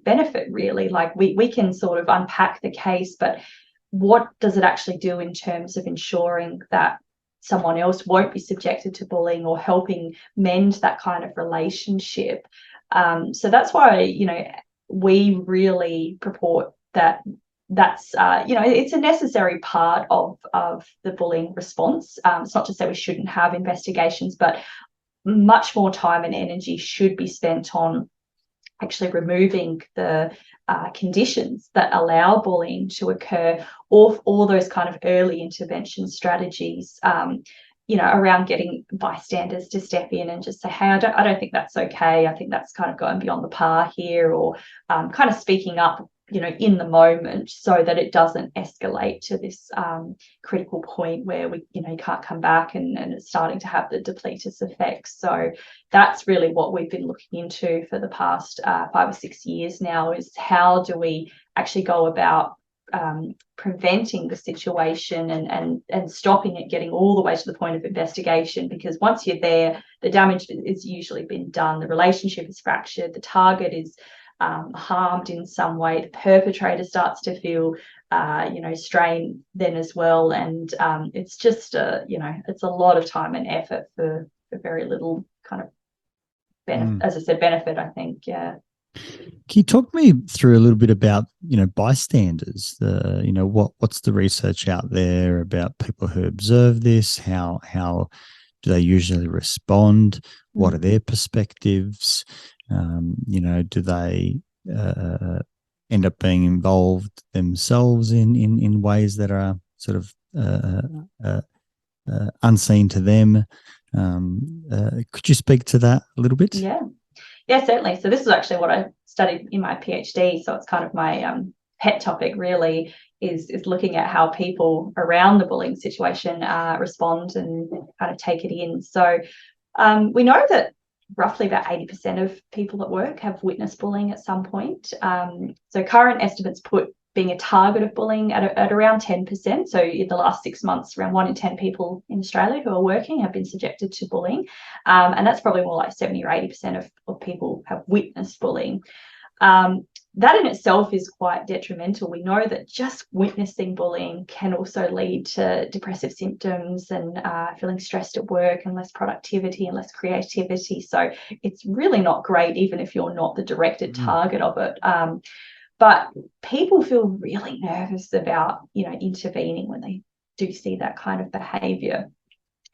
Speaker 3: benefit, really. Like, we can sort of unpack the case, but what does it actually do in terms of ensuring that someone else won't be subjected to bullying or helping mend that kind of relationship? So that's why, we really purport that that's, it's a necessary part of the bullying response. It's not to say we shouldn't have investigations, but much more time and energy should be spent on actually removing the conditions that allow bullying to occur, or all those kind of early intervention strategies, around getting bystanders to step in and just say, hey, I don't think that's okay. I think that's kind of going beyond the par here, or kind of speaking up, in the moment, so that it doesn't escalate to this critical point where you can't come back and it's starting to have the depletous effects. So that's really what we've been looking into for the past 5 or 6 years now, is how do we actually go about preventing the situation and stopping it getting all the way to the point of investigation. Because once you're there, the damage is usually been done, the relationship is fractured, the target is harmed in some way, the perpetrator starts to feel strain then as well, and it's just it's a lot of time and effort for very little kind of benefit, as I said, benefit, I think. Yeah.
Speaker 1: Can you talk me through a little bit about bystanders? What's the research out there about people who observe this? How do they usually respond? What are their perspectives? Do they end up being involved themselves in ways that are sort of unseen to them? Could you speak to that a little bit?
Speaker 3: Yeah, certainly. So this is actually what I studied in my PhD. So it's kind of my pet topic, really, is looking at how people around the bullying situation respond and kind of take it in. So we know that roughly about 80% of people at work have witnessed bullying at some point. So current estimates put being a target of bullying at around 10%. So in the last 6 months, around 1 in 10 people in Australia who are working have been subjected to bullying. And that's probably more like 70 or 80% of people have witnessed bullying. That in itself is quite detrimental. We know that just witnessing bullying can also lead to depressive symptoms and feeling stressed at work and less productivity and less creativity. So it's really not great, even if you're not the directed target of it. But people feel really nervous about, intervening when they do see that kind of behaviour.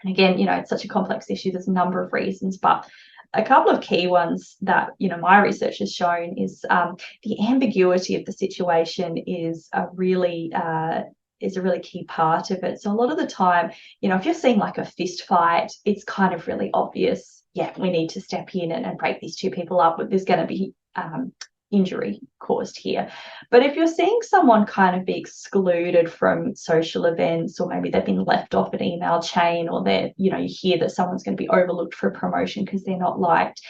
Speaker 3: And again, it's such a complex issue. There's a number of reasons, but a couple of key ones that my research has shown is the ambiguity of the situation is a really key part of it. So a lot of the time, if you're seeing like a fist fight, it's kind of really obvious. Yeah, we need to step in and break these two people up. But there's going to be injury caused here. But if you're seeing someone kind of be excluded from social events, or maybe they've been left off an email chain, or they're, you hear that someone's going to be overlooked for a promotion because they're not liked,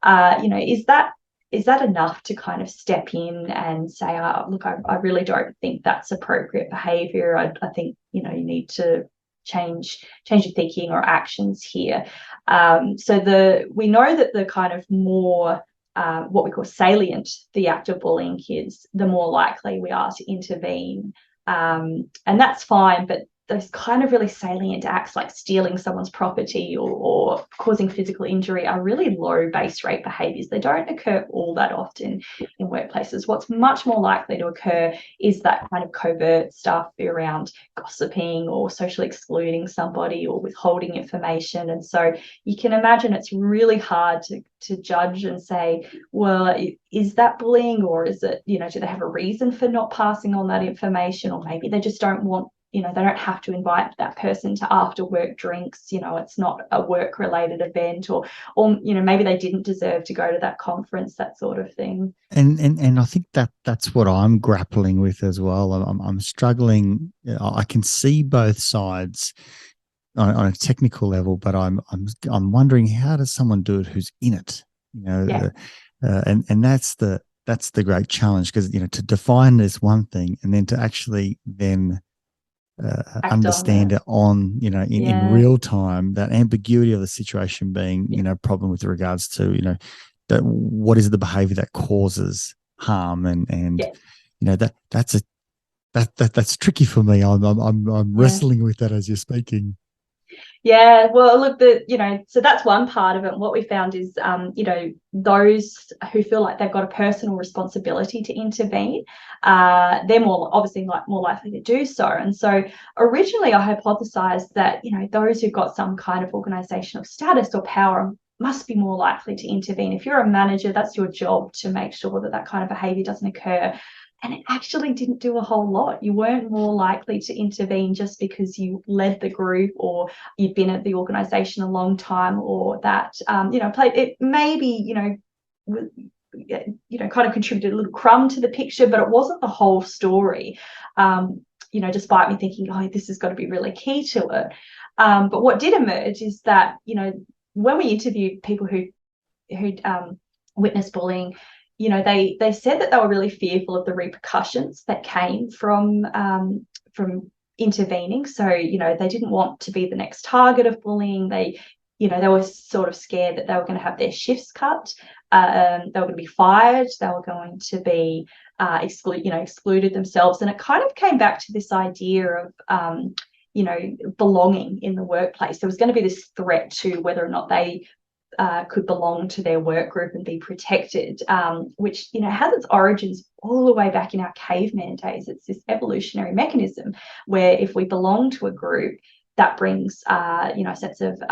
Speaker 3: is that enough to kind of step in and say, look, I really don't think that's appropriate behaviour. I think, you need to change your thinking or actions here. So we know that the kind of more what we call salient the act of bullying is, the more likely we are to intervene. And that's fine, but those kind of really salient acts like stealing someone's property or causing physical injury are really low base rate behaviours. They don't occur all that often in workplaces. What's much more likely to occur is that kind of covert stuff around gossiping or socially excluding somebody or withholding information. And so you can imagine it's really hard to judge and say, well, is that bullying, or is it, do they have a reason for not passing on that information, or maybe they just don't want, they don't have to invite that person to after work drinks, it's not a work related event, or maybe they didn't deserve to go to that conference, that sort of thing.
Speaker 1: And I think that's what I'm grappling with as well. I'm struggling. I can see both sides on a technical level, but I'm wondering, how does someone do it who's in it?
Speaker 3: Yeah.
Speaker 1: And that's the great challenge, because to define this one thing and then to actually then understand it on in real time, that ambiguity of the situation being a problem with regards to that what is the behavior that causes harm, and that's tricky for me. I'm wrestling with that as you're speaking.
Speaker 3: Yeah, well, look, so that's one part of it. And what we found is, those who feel like they've got a personal responsibility to intervene, they're more likely to do so. And so originally I hypothesized that, those who've got some kind of organizational status or power must be more likely to intervene. If you're a manager, that's your job to make sure that that kind of behavior doesn't occur. And it actually didn't do a whole lot. You weren't more likely to intervene just because you led the group or you'd been at the organisation a long time, or that, it maybe, kind of contributed a little crumb to the picture, but it wasn't the whole story, despite me thinking, oh, this has got to be really key to it. But what did emerge is that, when we interviewed people who witnessed bullying, they said that they were really fearful of the repercussions that came from intervening. So, they didn't want to be the next target of bullying. They were sort of scared that they were going to have their shifts cut. They were going to be fired. They were going to be excluded themselves. And it kind of came back to this idea of, belonging in the workplace. There was going to be this threat to whether or not they could belong to their work group and be protected, which has its origins all the way back in our caveman days. It's this evolutionary mechanism where if we belong to a group, that brings a sense of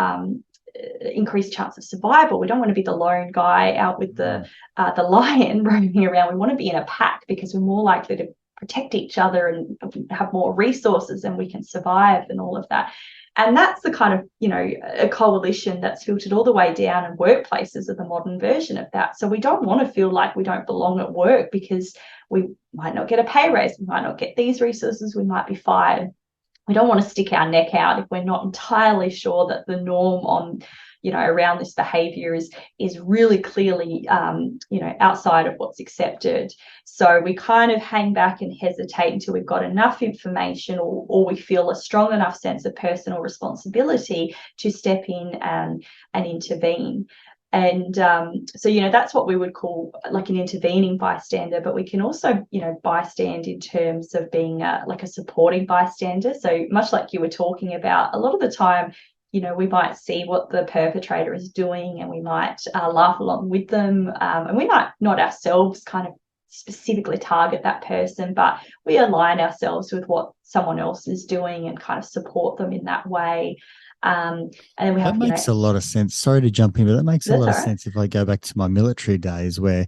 Speaker 3: increased chance of survival. We don't want to be the lone guy out with the lion roaming around. We want to be in a pack because we're more likely to protect each other and have more resources, and we can survive and all of that. And that's the kind of, a coalition that's filtered all the way down, and workplaces are the modern version of that. So we don't want to feel like we don't belong at work because we might not get a pay raise, we might not get these resources, we might be fired. We don't want to stick our neck out if we're not entirely sure that the norm on, around this behaviour is really clearly, outside of what's accepted. So we kind of hang back and hesitate until we've got enough information, or we feel a strong enough sense of personal responsibility to step in and intervene. And so, that's what we would call like an intervening bystander, but we can also, bystand in terms of being like a supporting bystander. So much like you were talking about, a lot of the time, we might see what the perpetrator is doing and we might laugh along with them, and we might not ourselves kind of specifically target that person, but we align ourselves with what someone else is doing and kind of support them in that way. And then we have,
Speaker 1: that makes a lot of sense. Sorry to jump in, but that makes a lot of sense if I go back to my military days, where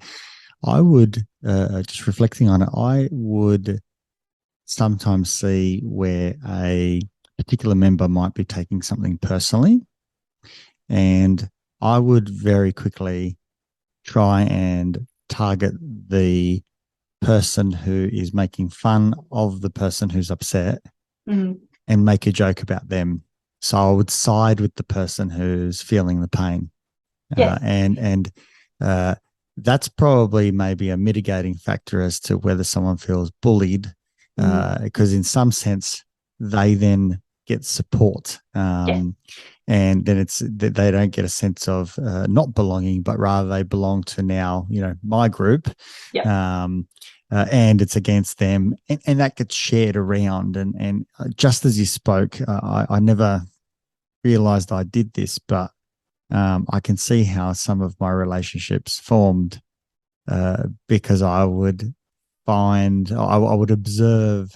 Speaker 1: I would, just reflecting on it, I would sometimes see where a particular member might be taking something personally, and I would very quickly try and target the person who is making fun of the person who's upset and make a joke about them. So I would side with the person who's feeling the pain.
Speaker 3: Yes.
Speaker 1: And that's probably maybe a mitigating factor as to whether someone feels bullied, because in some sense they then get support.
Speaker 3: Yes.
Speaker 1: And then they don't get a sense of not belonging, but rather they belong to now, my group.
Speaker 3: Yep.
Speaker 1: And it's against them, and that gets shared around. And just as you spoke, I never realized I did this, but I can see how some of my relationships formed because I would observe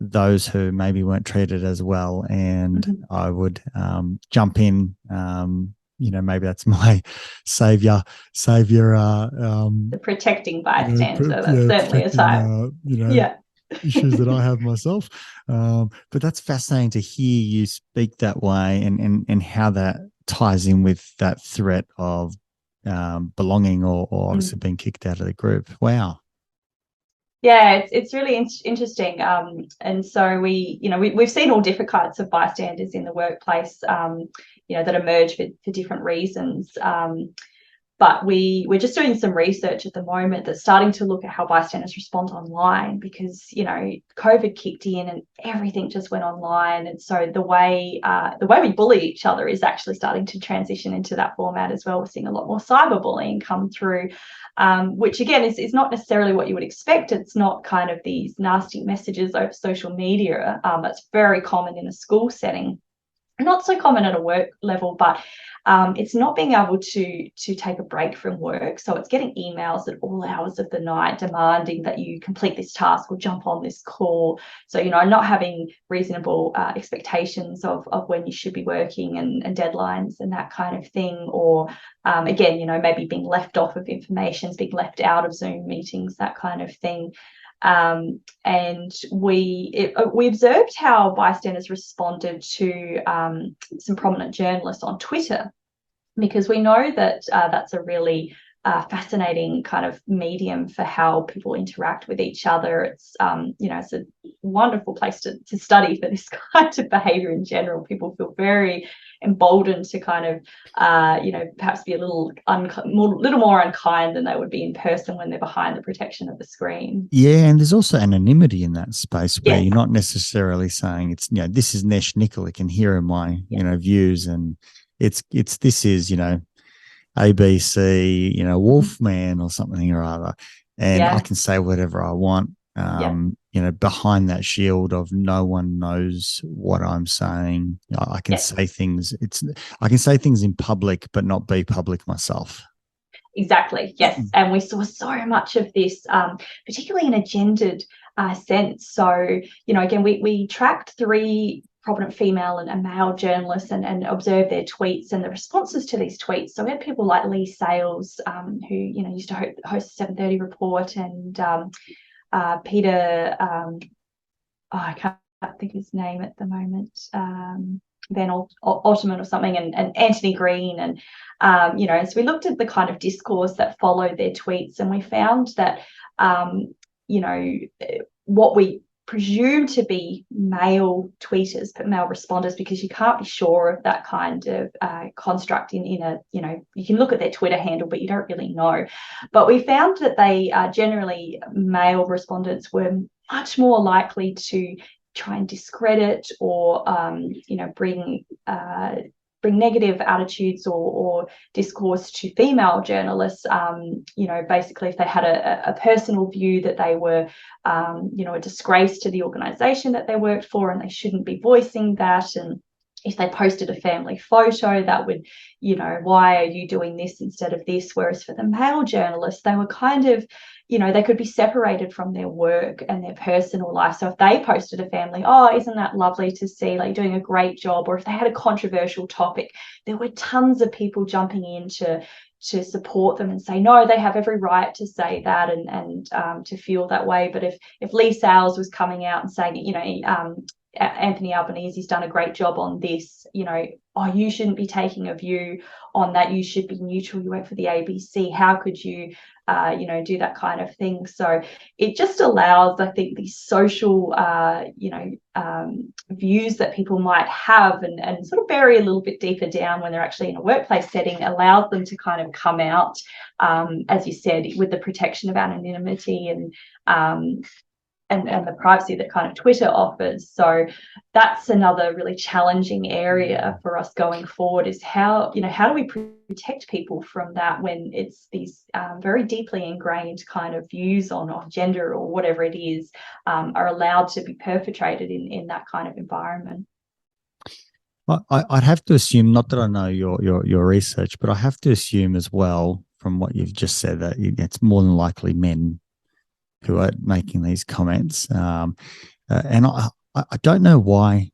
Speaker 1: those who maybe weren't treated as well, and I would jump in. Maybe that's my savior.
Speaker 3: The protecting bystander. That's certainly a type. Yeah.
Speaker 1: Issues that I have myself. But that's fascinating to hear you speak that way, and how that ties in with that threat of belonging or obviously being kicked out of the group. Wow.
Speaker 3: Yeah, it's really interesting. And so we've seen all different kinds of bystanders in the workplace, that emerge for different reasons. But we're just doing some research at the moment that's starting to look at how bystanders respond online, because COVID kicked in and everything just went online, and so the way we bully each other is actually starting to transition into that format as well. We're seeing a lot more cyberbullying come through, which again is not necessarily what you would expect. It's not kind of these nasty messages over social media. That's very common in a school setting. Not so common at a work level, but it's not being able to take a break from work. So it's getting emails at all hours of the night demanding that you complete this task or jump on this call. So, not having reasonable expectations of when you should be working and deadlines and that kind of thing. Or again, maybe being left off of information, being left out of Zoom meetings, that kind of thing. And we observed how bystanders responded to some prominent journalists on Twitter, because we know that that's a really fascinating kind of medium for how people interact with each other. It's it's a wonderful place to study for this kind of behaviour in general. People feel very emboldened to kind of perhaps be a little more unkind than they would be in person when they're behind the protection of the screen.
Speaker 1: Yeah, and there's also anonymity in that space where you're not necessarily saying it's this is Nesh Nikolic and here are my views, and this is ABC, Wolfman or something or other, and I can say whatever I want. Behind that shield of no one knows what I'm saying, I can say things. I can say things in public, but not be public myself.
Speaker 3: Exactly. Yes, and we saw so much of this, particularly in a gendered sense. So, again, we tracked 3 prominent female and male journalists and observed their tweets and the responses to these tweets. So we had people like Lee Sales, who used to host the 7:30 Report, and Peter, I can't think of his name at the moment, Van Ottoman or something, and Anthony Green, and so we looked at the kind of discourse that followed their tweets, and we found that what we presume to be male tweeters, but male responders, because you can't be sure of that kind of construct in a, you can look at their Twitter handle, but you don't really know. But we found that they generally, male respondents were much more likely to try and discredit or, bring negative attitudes or discourse to female journalists. Basically if they had a personal view that they were, a disgrace to the organisation that they worked for and they shouldn't be voicing that, and if they posted a family photo, that would, why are you doing this instead of this? Whereas for the male journalists, they were kind of, they could be separated from their work and their personal life. So if they posted a family, oh, isn't that lovely to see, like doing a great job? Or if they had a controversial topic, there were tons of people jumping in to support them and say, no, they have every right to say that and to feel that way. But if Lee Sales was coming out and saying, Anthony Albanese's done a great job on this, oh, you shouldn't be taking a view on that, you should be neutral, you work for the ABC, how could you do that kind of thing? So it just allows, I think, these social views that people might have and sort of bury a little bit deeper down when they're actually in a workplace setting, allows them to kind of come out, as you said, with the protection of anonymity and and the privacy that kind of Twitter offers. So that's another really challenging area for us going forward, is how do we protect people from that when it's these very deeply ingrained kind of views on gender or whatever it is are allowed to be perpetrated in that kind of environment.
Speaker 1: I'd have to assume, not that I know your research, but I have to assume as well from what you've just said that it's more than likely men who are making these comments. And I don't know why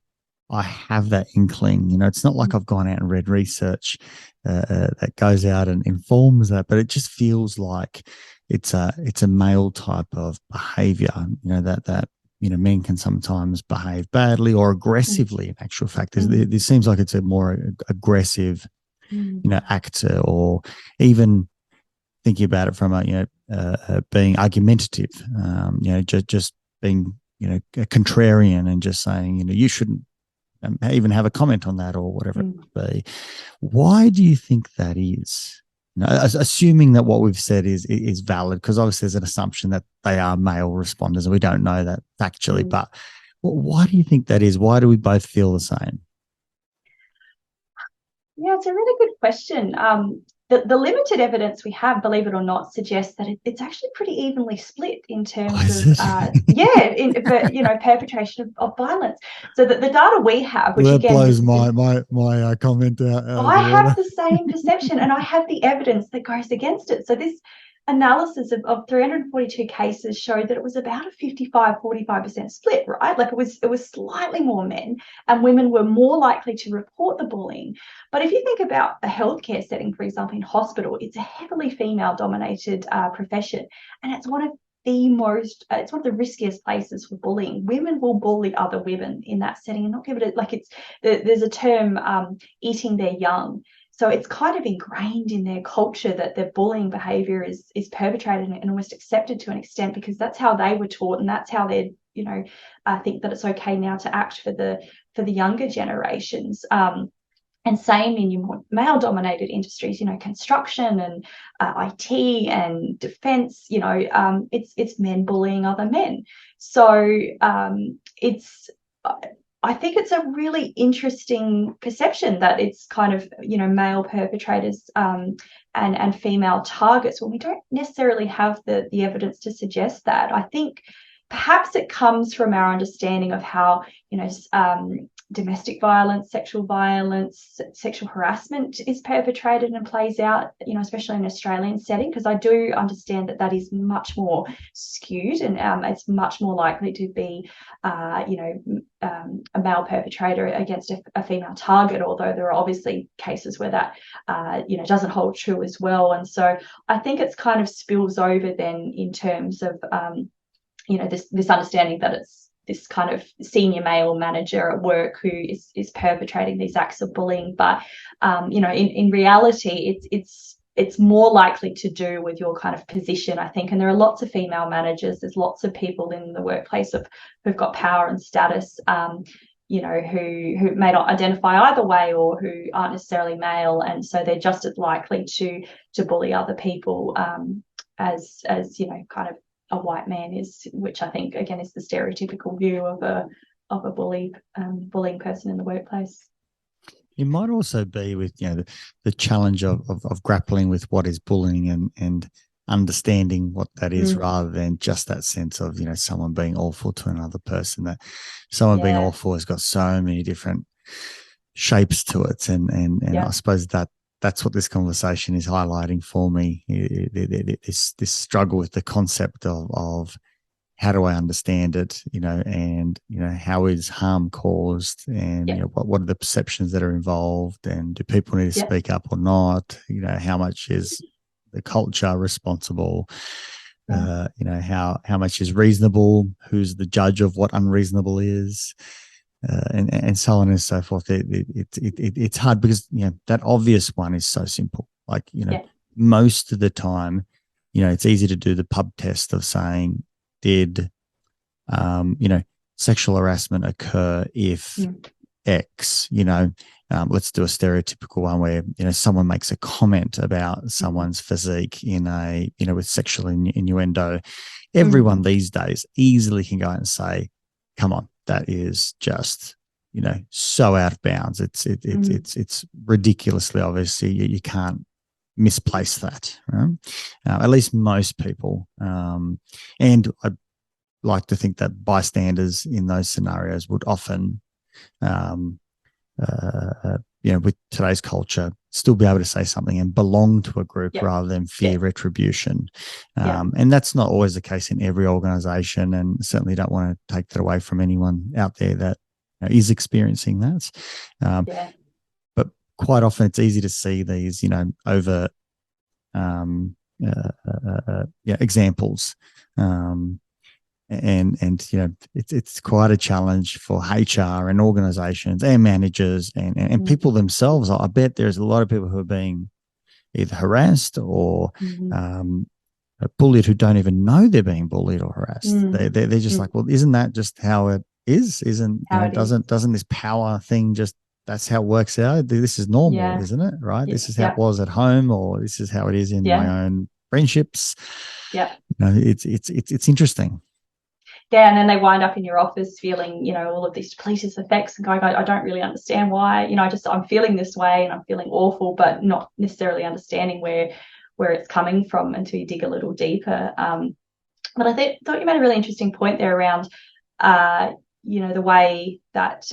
Speaker 1: I have that inkling. You know, it's not like I've gone out and read research that goes out and informs that, but it just feels like it's a male type of behavior. You know, that men can sometimes behave badly or aggressively. In actual fact, there seems like it's a more aggressive, actor, or even thinking about it from being argumentative, just being, a contrarian and just saying, you shouldn't even have a comment on that or whatever it be. Why do you think that is? Assuming that what we've said is valid, because obviously there's an assumption that they are male responders and we don't know that factually, but why do you think that is? Why do we both feel the same?
Speaker 3: Yeah, it's a really good question. The limited evidence we have, believe it or not, suggests that it's actually pretty evenly split in terms of perpetration of violence. So that the data we have, which
Speaker 1: that
Speaker 3: again
Speaker 1: blows my comment out.
Speaker 3: I have the same perception, and I have the evidence that goes against it. So this analysis of 342 cases showed that it was about a 55-45% split, right? Like it was slightly more men, and women were more likely to report the bullying. But if you think about a healthcare setting, for example, in hospital, it's a heavily female-dominated profession, and it's one of the riskiest places for bullying. Women will bully other women in that setting and not give it there's a term, eating their young. So it's kind of ingrained in their culture that their bullying behaviour is perpetrated and almost accepted to an extent, because that's how they were taught, and that's how they think that it's okay now to act for the younger generations. And same in your more male-dominated industries, construction and IT and defence. It's men bullying other men. So I think it's a really interesting perception that it's kind of, male perpetrators and female targets when we don't necessarily have the evidence to suggest that. I think perhaps it comes from our understanding of how, domestic violence, sexual harassment is perpetrated and plays out, especially in an Australian setting, because I do understand that is much more skewed, and it's much more likely to be, a male perpetrator against a female target, although there are obviously cases where that, doesn't hold true as well. And so I think it's kind of spills over then in terms of, this understanding that it's this kind of senior male manager at work who is perpetrating these acts of bullying. But, in reality, it's more likely to do with your kind of position, I think. And there are lots of female managers. There's lots of people in the workplace who've got power and status, who may not identify either way or who aren't necessarily male. And so they're just as likely to bully other people as kind of a white man is, which I think again is the stereotypical view of a bullying person in the workplace.
Speaker 1: It might also be with the challenge of grappling with what is bullying and understanding what that is, rather than just that sense of someone being awful to another person. That someone being awful has got so many different shapes to it, and I suppose that's what this conversation is highlighting for me. This struggle with the concept of how do I understand it, and how is harm caused, and what are the perceptions that are involved, and do people need to speak up or not? How much is the culture responsible? How much is reasonable? Who's the judge of what unreasonable is? And so on and so forth. It's hard because that obvious one is so simple. Like most of the time, it's easy to do the pub test of saying, did sexual harassment occur if X, let's do a stereotypical one where, someone makes a comment about someone's physique in a, with sexual innuendo. Everyone these days easily can go out and say, come on, that is just, so out of bounds. It's ridiculously obvious. You can't misplace that, right? At least most people. And I like to think that bystanders in those scenarios would often, with today's culture, still be able to say something and belong to a group rather than fear retribution. And that's not always the case in every organisation, and certainly don't want to take that away from anyone out there that is experiencing that. But quite often it's easy to see these, overt examples. And it's quite a challenge for HR and organizations and managers and people themselves. I bet there's a lot of people who are being either harassed or bullied who don't even know they're being bullied or harassed. They're just like, well, isn't that just how it is? Doesn't this power thing just, that's how it works out? This is normal, isn't it? Right? This is how it was at home, or this is how it is in my own friendships. It's interesting.
Speaker 3: Yeah, and then they wind up in your office feeling, all of these depletive effects and going, I don't really understand why, I'm feeling this way and I'm feeling awful, but not necessarily understanding where it's coming from until you dig a little deeper. But I thought you made a really interesting point there around, the way that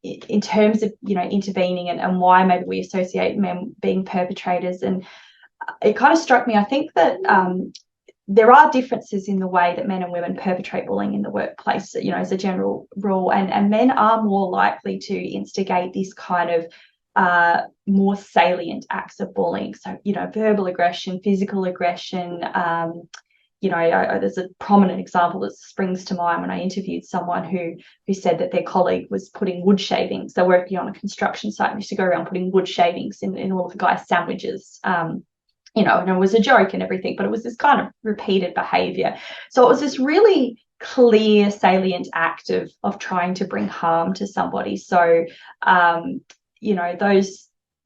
Speaker 3: in terms of, intervening and why maybe we associate men being perpetrators. And it kind of struck me, I think that there are differences in the way that men and women perpetrate bullying in the workplace, as a general rule, and men are more likely to instigate this kind of more salient acts of bullying. So, verbal aggression, physical aggression. There's a prominent example that springs to mind when I interviewed someone who said that their colleague was putting wood shavings. They're working on a construction site and used to go around putting wood shavings in all of the guys' sandwiches. And it was a joke and everything, but it was this kind of repeated behaviour. So it was this really clear, salient act of trying to bring harm to somebody. So,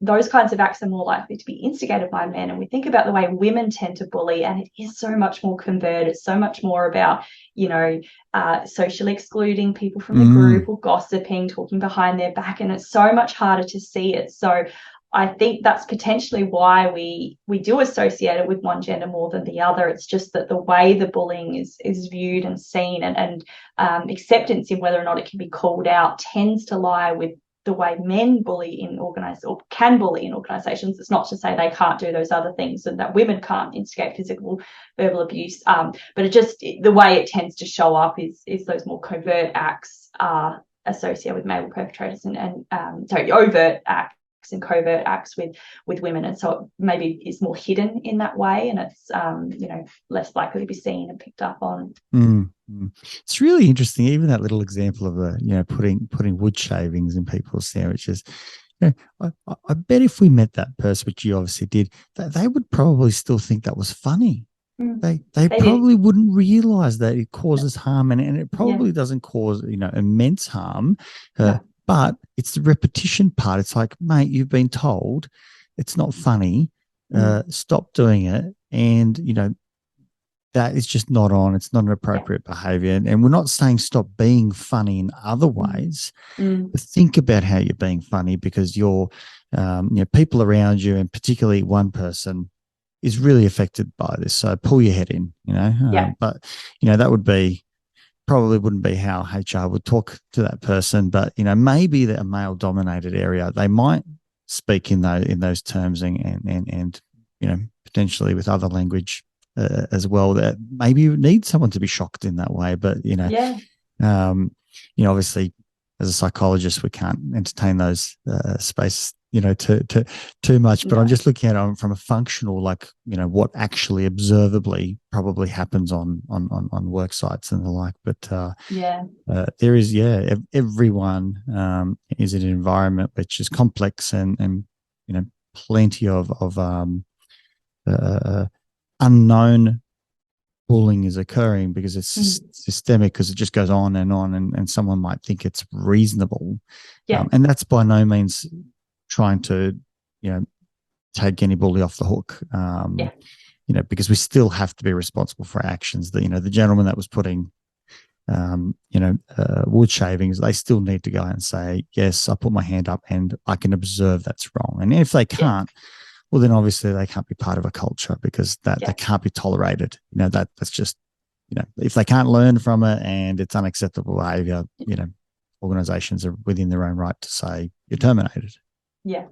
Speaker 3: those kinds of acts are more likely to be instigated by men. And we think about the way women tend to bully, and it is so much more covert. It's so much more about, socially excluding people from the group or gossiping, talking behind their back, and it's so much harder to see it. So I think that's potentially why we do associate it with one gender more than the other. It's just that the way the bullying is viewed and seen and acceptance in whether or not it can be called out tends to lie with the way men bully in can bully in organisations. It's not to say they can't do those other things and that women can't instigate physical, verbal abuse, but the way it tends to show up is those more covert acts are associated with male perpetrators and overt acts and covert acts with women, and so it maybe is more hidden in that way, and it's less likely to be seen and picked up on.
Speaker 1: It's really interesting, even that little example of the putting wood shavings in people's sandwiches. I bet if we met that person, which you obviously did, they would probably still think that was funny. They probably wouldn't realize that it causes harm, and it probably doesn't cause immense harm. But it's the repetition part. It's like, mate, you've been told it's not funny. Stop doing it. And, that is just not on. It's not an appropriate behavior. And we're not saying stop being funny in other ways. But think about how you're being funny, because you're, people around you, and particularly one person, is really affected by this. So pull your head in, but, that probably wouldn't be how HR would talk to that person. But, maybe that a male-dominated area, they might speak in those terms and potentially with other language as well, that maybe you need someone to be shocked in that way. But, obviously as a psychologist, we can't entertain those spaces, too much. But I'm just looking at it from a functional, what actually observably probably happens on work sites and the like. But there is, everyone is in an environment which is complex and plenty of unknown bullying is occurring, because it's systemic, because it just goes on, and someone might think it's reasonable.
Speaker 3: Yeah.
Speaker 1: And that's by no means trying to, take any bully off the hook. Because we still have to be responsible for our actions. The gentleman that was putting, wood shavings, they still need to go out and say, yes, I put my hand up and I can observe that's wrong. And if they can't, well, then obviously they can't be part of a culture, because that can't be tolerated. That's just, if they can't learn from it and it's unacceptable behavior, organizations are within their own right to say you're terminated.
Speaker 3: Yeah.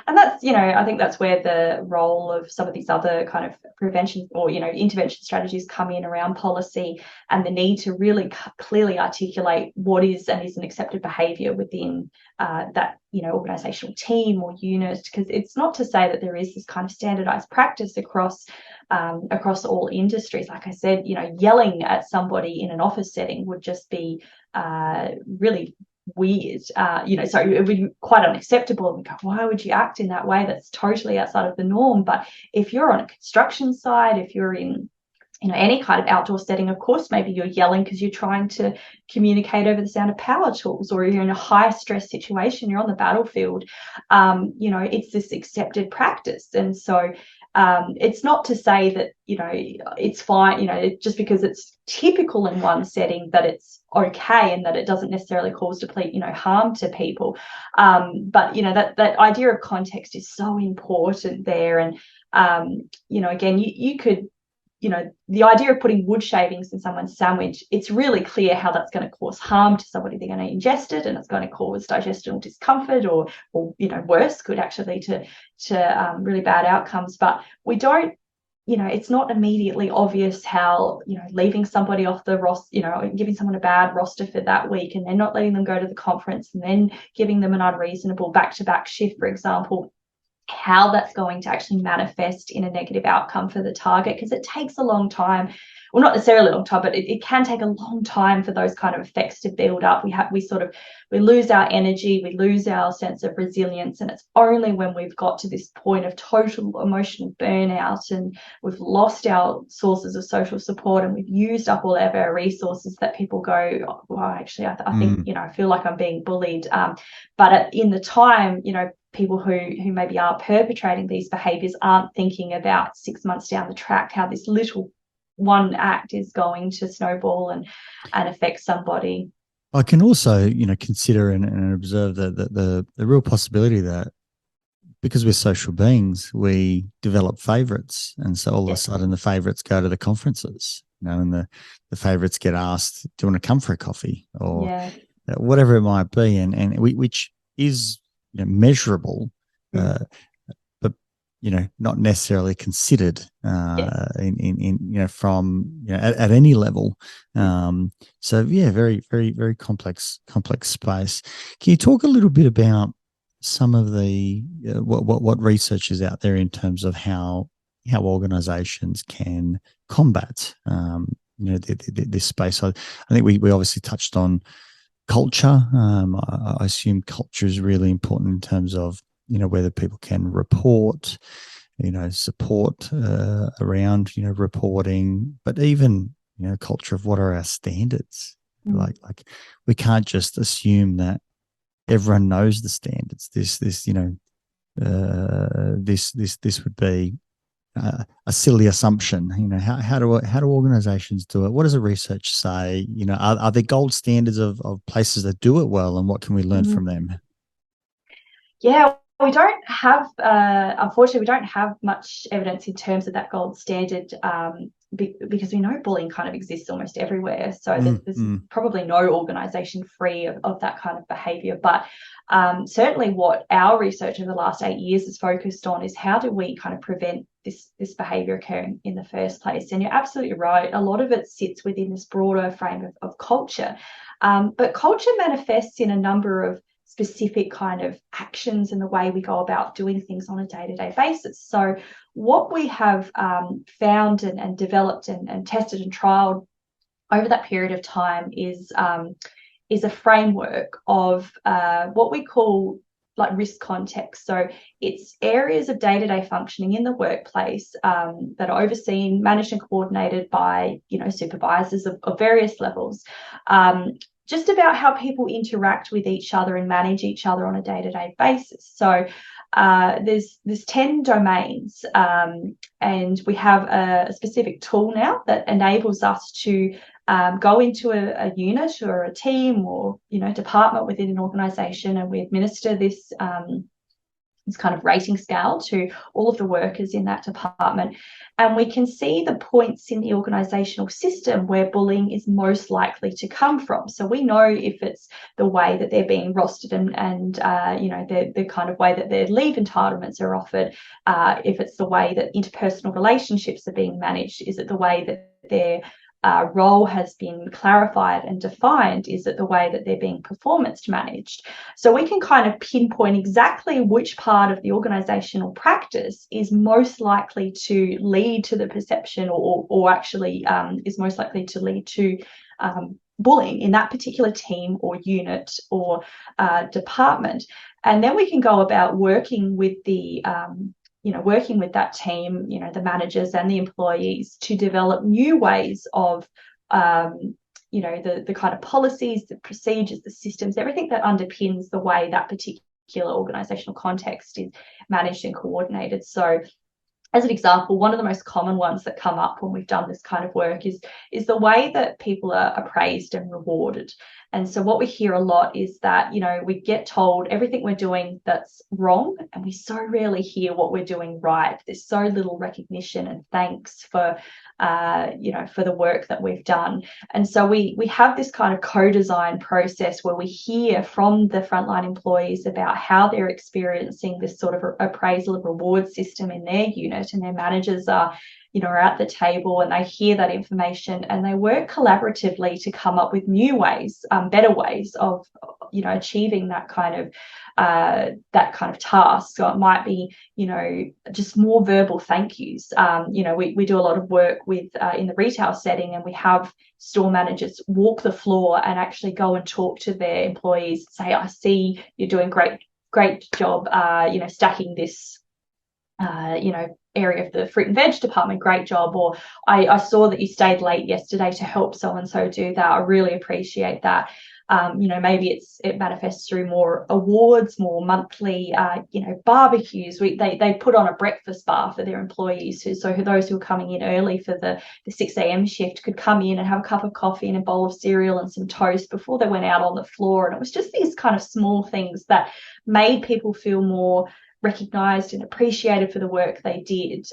Speaker 3: And that's, I think that's where the role of some of these other kind of prevention or, intervention strategies come in around policy, and the need to really clearly articulate what is and isn't accepted behaviour within that, organisational team or unit, because it's not to say that there is this kind of standardised practice across all industries. Like I said, yelling at somebody in an office setting would just be really weird, so it would be quite unacceptable, and we go, why would you act in that way? That's totally outside of the norm. But if you're on a construction site, if you're in any kind of outdoor setting, of course maybe you're yelling because you're trying to communicate over the sound of power tools, or you're in a high stress situation, you're on the battlefield. It's this accepted practice. And so it's not to say that it's fine, just because it's typical in one setting that it's okay, and that it doesn't necessarily cause complete harm to people. But that idea of context is so important there. And again, you could, the idea of putting wood shavings in someone's sandwich, it's really clear how that's going to cause harm to somebody. They're going to ingest it, and it's going to cause digestional discomfort, or worse, could actually lead to really bad outcomes. But we don't, it's not immediately obvious how, leaving somebody off the roster, giving someone a bad roster for that week, and then not letting them go to the conference, and then giving them an unreasonable back-to-back shift, for example, how that's going to actually manifest in a negative outcome for the target, because it takes a long time. Well, not necessarily a long time, but it can take a long time for those kind of effects to build up. We lose our energy, we lose our sense of resilience, and it's only when we've got to this point of total emotional burnout, and we've lost our sources of social support, and we've used up all of our resources, that people go, oh, well, actually, I think, I feel like I'm being bullied. But in the time, people who maybe are perpetrating these behaviours aren't thinking about 6 months down the track how this little one act is going to snowball and affect somebody.
Speaker 1: I can also, consider and observe the real possibility that, because we're social beings, we develop favourites, and so all of a sudden the favourites go to the conferences, and the favourites get asked, "Do you want to come for a coffee?" or whatever it might be, and which is measurable, but not necessarily considered in from at any level. So very, very, very complex space. Can you talk a little bit about some of the what research is out there in terms of how organisations can combat this space? I think we obviously touched on culture. I assume culture is really important in terms of whether people can report, support around reporting, but even culture of what are our standards. Like we can't just assume that everyone knows the standards. This would be a silly assumption. How do organizations do it? What does the research say? Are there gold standards of places that do it well, and what can we learn from them?
Speaker 3: Yeah, we don't have, unfortunately, we don't have much evidence in terms of that gold standard, because we know bullying kind of exists almost everywhere. So there's probably no organisation free of that kind of behaviour. But certainly what our research over the last 8 years is focused on is how do we kind of prevent this behaviour occurring in the first place. And you're absolutely right. A lot of it sits within this broader frame of culture. But culture manifests in a number of specific kind of actions and the way we go about doing things on a day-to-day basis. So what we have found and developed and tested and trialed over that period of time is a framework of what we call like risk context. So it's areas of day-to-day functioning in the workplace that are overseen, managed and coordinated by, supervisors of various levels. Just about how people interact with each other and manage each other on a day-to-day basis. So there's 10 domains, and we have a specific tool now that enables us to go into a unit or a team or department within an organisation, and we administer this kind of rating scale to all of the workers in that department. And we can see the points in the organisational system where bullying is most likely to come from. So we know if it's the way that they're being rostered and the kind of way that their leave entitlements are offered, if it's the way that interpersonal relationships are being managed, is it the way that their role has been clarified and defined, is it the way that they're being performance managed. So we can kind of pinpoint exactly which part of the organisational practice is most likely to lead to the perception or actually is most likely to lead to bullying in that particular team or unit or department. And then we can go about working with the working with that team, the managers and the employees, to develop new ways of, the kind of policies, the procedures, the systems, everything that underpins the way that particular organisational context is managed and coordinated. So, as an example, one of the most common ones that come up when we've done this kind of work is the way that people are appraised and rewarded. And so what we hear a lot is that, we get told everything we're doing that's wrong, and we so rarely hear what we're doing right. There's so little recognition and thanks for the work that we've done. And so we have this kind of co-design process where we hear from the frontline employees about how they're experiencing this sort of appraisal and reward system in their unit, and their managers are at the table and they hear that information and they work collaboratively to come up with new ways, better ways of, achieving that kind of task. So it might be, just more verbal thank yous. We do a lot of work with in the retail setting, and we have store managers walk the floor and actually go and talk to their employees, say, I see you're doing great job, stacking this area of the fruit and veg department, great job. Or I saw that you stayed late yesterday to help so and so do that. I really appreciate that. Maybe it manifests through more awards, more monthly, barbecues. They put on a breakfast bar for their employees, so those who are coming in early for the 6 a.m. shift could come in and have a cup of coffee and a bowl of cereal and some toast before they went out on the floor. And it was just these kind of small things that made people feel more recognised and appreciated for the work they did,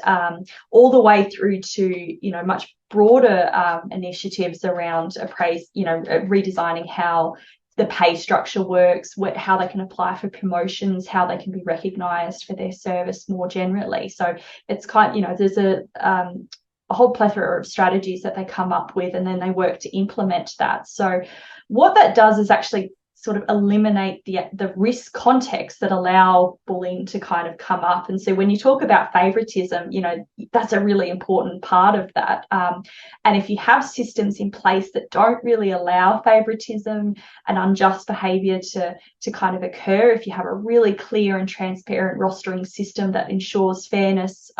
Speaker 3: all the way through to much broader initiatives around redesigning how the pay structure works, how they can apply for promotions, how they can be recognised for their service more generally. So it's there's a whole plethora of strategies that they come up with, and then they work to implement that. So what that does is actually sort of eliminate the risk context that allow bullying to kind of come up. And so when you talk about favoritism, that's a really important part of that. And if you have systems in place that don't really allow favoritism and unjust behaviour to kind of occur, if you have a really clear and transparent rostering system that ensures fairness,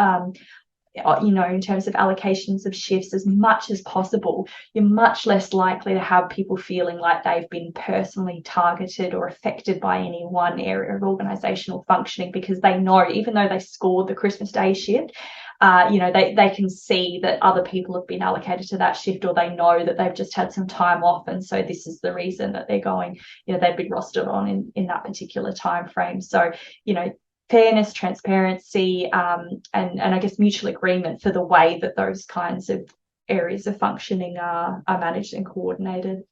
Speaker 3: in terms of allocations of shifts as much as possible, you're much less likely to have people feeling like they've been personally targeted or affected by any one area of organisational functioning, because they know, even though they scored the Christmas Day shift, they can see that other people have been allocated to that shift, or they know that they've just had some time off, and so this is the reason that they're going, they've been rostered on in that particular time frame. So, fairness, transparency, and I guess mutual agreement for the way that those kinds of areas of functioning are managed and coordinated.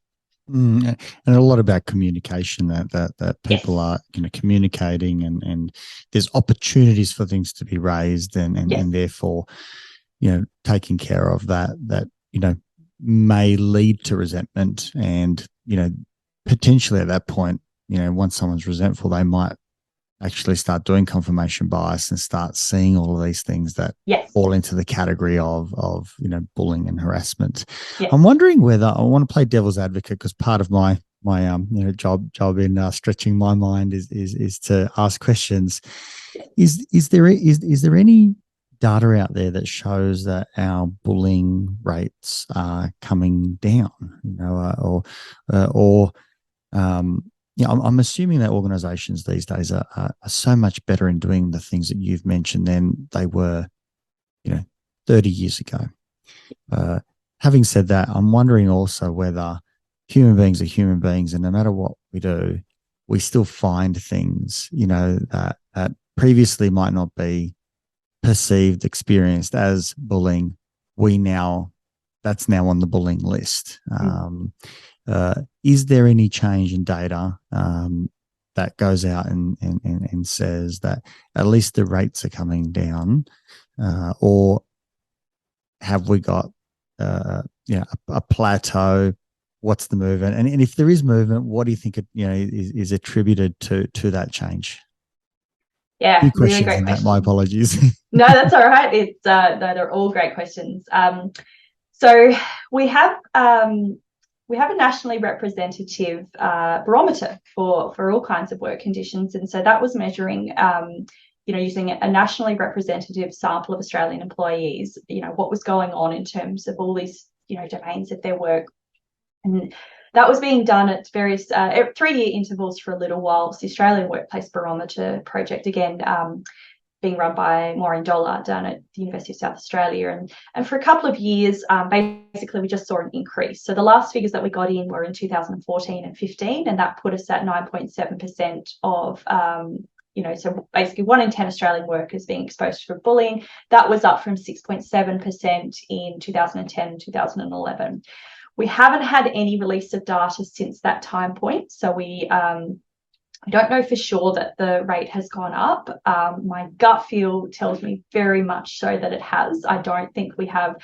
Speaker 1: And a lot about communication, that people are communicating, and there's opportunities for things to be raised, and therefore taking care of that may lead to resentment, and potentially at that point, once someone's resentful, they might actually start doing confirmation bias and start seeing all of these things that fall into the category of bullying and harassment. I'm wondering whether, I want to play devil's advocate, because part of my my job in stretching my mind is to ask questions. Is there any data out there that shows that our bullying rates are coming down? Or I'm assuming that organisations these days are so much better in doing the things that you've mentioned than they were, 30 years ago. Having said that, I'm wondering also whether human beings are human beings, and no matter what we do, we still find things, that previously might not be perceived, experienced as bullying. That's now on the bullying list. Is there any change in data that goes out and says that at least the rates are coming down, or have we got a plateau? What's the movement? And if there is movement, what do you think is attributed to that change?
Speaker 3: Yeah,
Speaker 1: Few
Speaker 3: really
Speaker 1: questions
Speaker 3: great
Speaker 1: in that.
Speaker 3: question.
Speaker 1: My apologies.
Speaker 3: No, that's all right. It's no, they're all great questions. So we have a nationally representative barometer for all kinds of work conditions, and so that was measuring, using a nationally representative sample of Australian employees, what was going on in terms of all these, domains of their work. And that was being done at various 3-year intervals for a little while. It's the Australian Workplace Barometer project, again, being run by Maureen Dollard down at the University of South Australia. And for a couple of years, basically, we just saw an increase. So the last figures that we got in were in 2014 and 15, and that put us at 9.7% of, so basically 1 in 10 Australian workers being exposed to bullying. That was up from 6.7% in 2010 and 2011. We haven't had any release of data since that time point, so I don't know for sure that the rate has gone up. My gut feel tells me very much so that it has. I don't think we have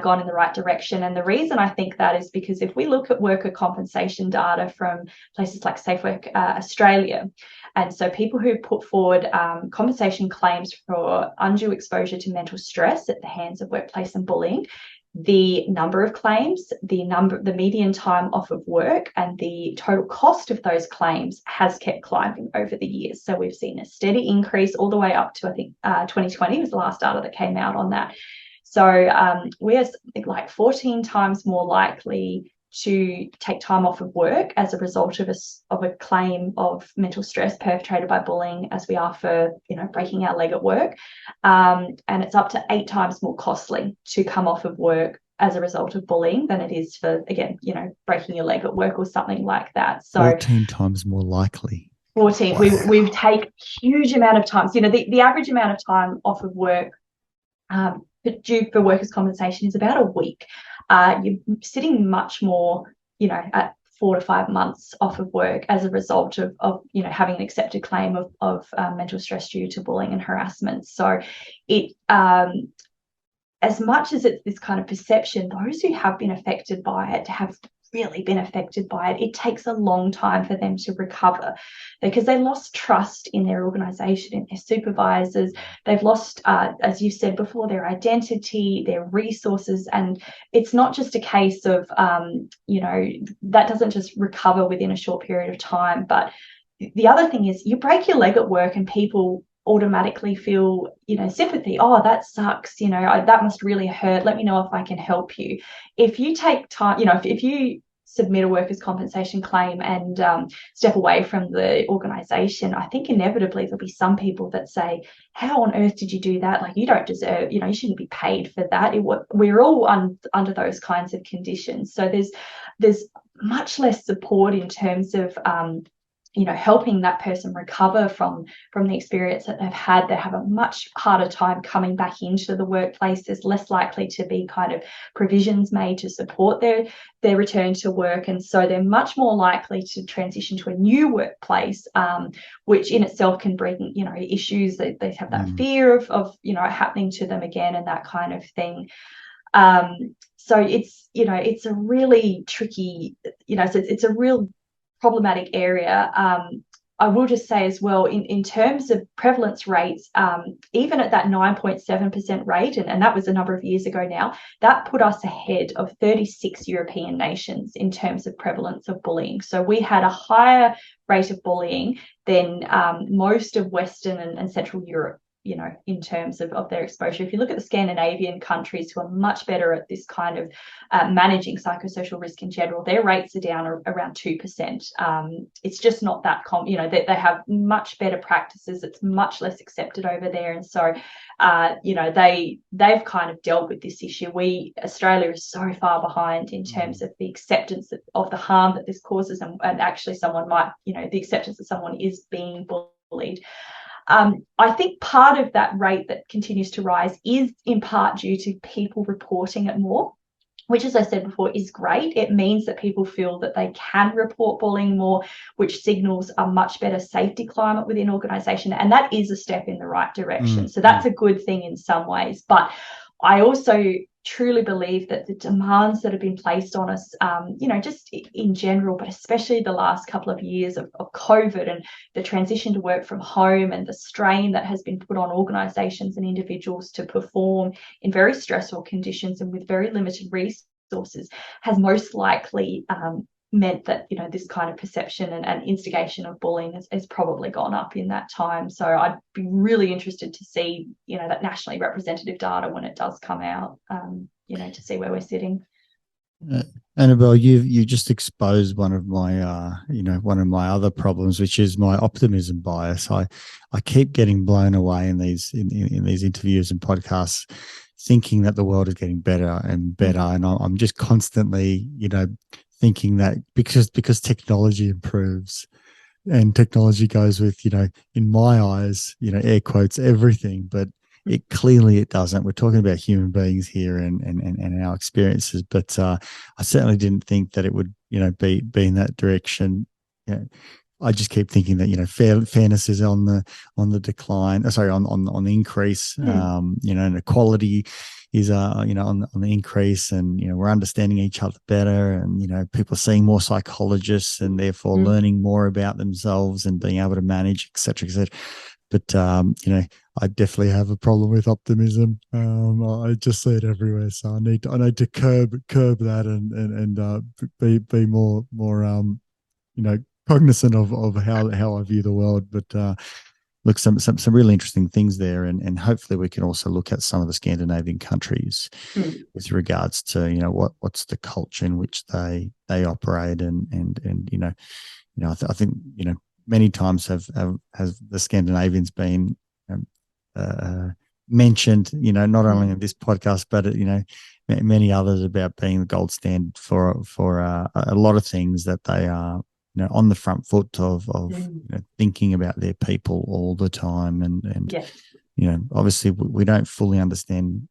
Speaker 3: gone in the right direction. And the reason I think that is because if we look at worker compensation data from places like SafeWork Australia, and so people who put forward compensation claims for undue exposure to mental stress at the hands of workplace and bullying, the number of claims, the median time off of work, and the total cost of those claims has kept climbing over the years. So we've seen a steady increase all the way up to, I think, 2020 was the last data that came out on that. So we're something like 14 times more likely to take time off of work as a result of a claim of mental stress perpetrated by bullying as we are for breaking our leg at work, and it's up to 8 times more costly to come off of work as a result of bullying than it is for, again, breaking your leg at work or something like that. So
Speaker 1: 14 times more likely.
Speaker 3: 14.
Speaker 1: Wow.
Speaker 3: We take huge amount of time. So, the average amount of time off of work due for workers' compensation is about a week. You're sitting much more, at 4 to 5 months off of work as a result of having an accepted claim of mental stress due to bullying and harassment. So it, as much as it's this kind of perception, those who have been affected by it have really been affected by it. It takes a long time for them to recover because they lost trust in their organisation, in their supervisors. They've lost, as you said before, their identity, their resources. And it's not just a case of, that doesn't just recover within a short period of time. But the other thing is you break your leg at work and people automatically feel, sympathy. Oh, that sucks. That must really hurt. Let me know if I can help you. If you take time, if you submit a workers' compensation claim and step away from the organisation, I think inevitably there'll be some people that say, how on earth did you do that? Like, you don't deserve, you shouldn't be paid for that. We're all under those kinds of conditions. So there's much less support in terms of helping that person recover from the experience that they've had. They have a much harder time coming back into the workplace. There's less likely to be kind of provisions made to support their return to work. And so they're much more likely to transition to a new workplace, which in itself can bring, issues. They have that fear of happening to them again and that kind of thing. So it's a really tricky, so it's a real problematic area. I will just say as well, in terms of prevalence rates, even at that 9.7% rate, and that was a number of years ago now, that put us ahead of 36 European nations in terms of prevalence of bullying. So we had a higher rate of bullying than most of Western and Central Europe, you know, in terms of their exposure. If you look at the Scandinavian countries, who are much better at this kind of managing psychosocial risk in general, their rates are down around 2%. It's just not that you know, they have much better practices. It's much less accepted over there, and so you know, they've kind of dealt with this issue. Australia is so far behind in terms of the acceptance of the harm that this causes, and actually someone might, you know, the acceptance that someone is being bullied. I think part of that rate that continues to rise is in part due to people reporting it more, which, as I said before, is great. It means that people feel that they can report bullying more, which signals a much better safety climate within organisation, and that is a step in the right direction. So that's a good thing in some ways. But I also truly believe that the demands that have been placed on us, you know, just in general, but especially the last couple of years of COVID and the transition to work from home and the strain that has been put on organisations and individuals to perform in very stressful conditions and with very limited resources, has most likely meant that, you know, this kind of perception and instigation of bullying has probably gone up in that time. So I'd be really interested to see, you know, that nationally representative data when it does come out, you know, to see where we're sitting.
Speaker 1: Annabelle, you just exposed one of my you know, one of my other problems, which is my optimism bias. I keep getting blown away in these interviews and podcasts, thinking that the world is getting better and better, and I'm just constantly, you know, thinking that because technology improves and technology goes with, you know, in my eyes, you know, air quotes, everything, but it doesn't. We're talking about human beings here and our experiences, but I certainly didn't think that it would, you know, be in that direction. You know, I just keep thinking that, you know, fairness is on the decline. Sorry, on the increase. You know, and equality is you know, on the increase, and, you know, we're understanding each other better, and, you know, people are seeing more psychologists and therefore learning more about themselves and being able to manage, etc., etc. But you know, I definitely have a problem with optimism. I just see it everywhere, so I need to curb that and be more you know, cognizant of how I view the world. But look, some really interesting things there, and hopefully we can also look at some of the Scandinavian countries with regards to, you know, what's the culture in which they operate, and you know, I think, you know, many times have the Scandinavians been mentioned, you know, not only in this podcast, but, you know, many others, about being the gold standard for a lot of things, that they are, you know, on the front foot of you know, thinking about their people all the time, and you know, obviously we don't fully understand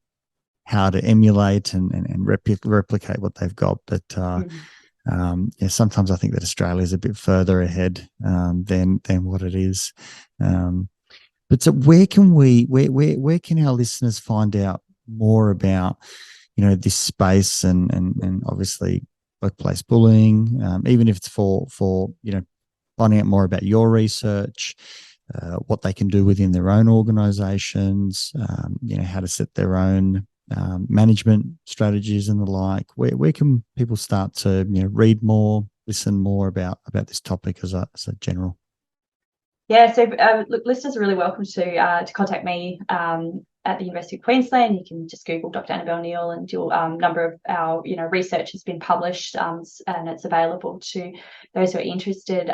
Speaker 1: how to emulate and replicate what they've got, but yeah, sometimes I think that Australia is a bit further ahead than what it is. But so where can our listeners find out more about, you know, this space and obviously workplace bullying, even if it's for, you know, finding out more about your research, what they can do within their own organisations, you know, how to set their own management strategies and the like. Where can people start to, you know, read more, listen more about this topic as a general?
Speaker 3: Yeah, so look, listeners are really welcome to contact me at the University of Queensland. You can just Google Dr Annabelle Neall, and you'll number of our, you know, research has been published, and it's available to those who are interested.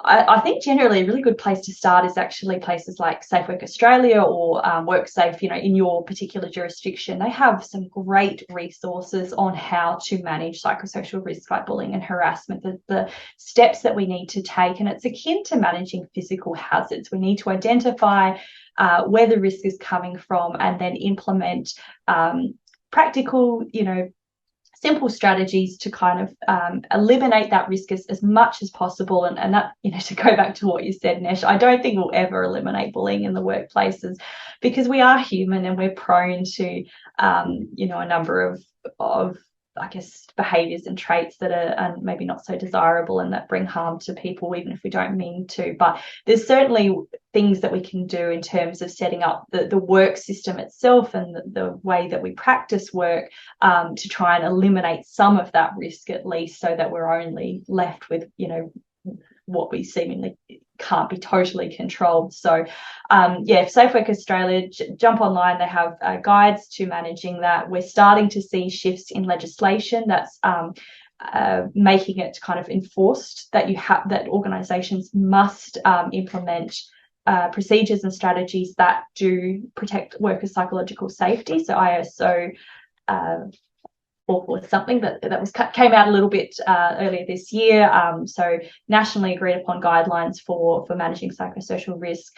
Speaker 3: I think generally a really good place to start is actually places like Safe Work Australia or WorkSafe, you know, in your particular jurisdiction. They have some great resources on how to manage psychosocial risks like bullying and harassment, the steps that we need to take. And it's akin to managing physical hazards. We need to identify where the risk is coming from, and then implement practical, you know, simple strategies to kind of eliminate that risk as much as possible. And that, you know, to go back to what you said, Nesh, I don't think we'll ever eliminate bullying in the workplaces, because we are human and we're prone to, you know, a number of I guess, behaviours and traits that are maybe not so desirable and that bring harm to people, even if we don't mean to. But there's certainly things that we can do in terms of setting up the work system itself and the way that we practice work, to try and eliminate some of that risk, at least, so that we're only left with, what we seemingly can't be totally controlled. So Safe Work Australia, jump online. They have guides to managing that. We're starting to see shifts in legislation that's making it kind of enforced that that organisations must implement procedures and strategies that do protect workers' psychological safety. So ISO or something that came out a little bit earlier this year. So nationally agreed upon guidelines for managing psychosocial risk.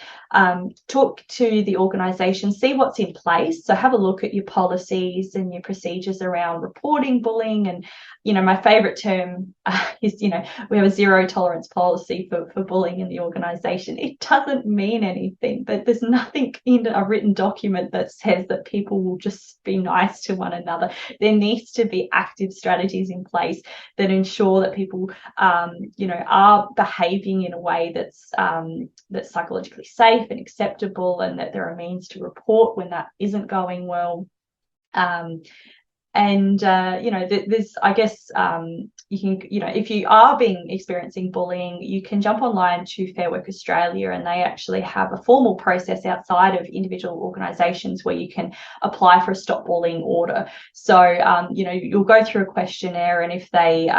Speaker 3: Talk to the organisation, see what's in place. So have a look at your policies and your procedures around reporting bullying. And my favourite term is we have a zero tolerance policy for bullying in the organisation. It doesn't mean anything, but there's nothing in a written document that says that people will just be nice to one another. There needs to be active strategies in place that ensure that people are behaving in a way that's psychologically safe and acceptable, and that there are means to report when that isn't going well. There's, I guess, you can, if you are experiencing bullying, you can jump online to Fair Work Australia, and they actually have a formal process outside of individual organisations where you can apply for a stop bullying order. So, you'll go through a questionnaire, and if they,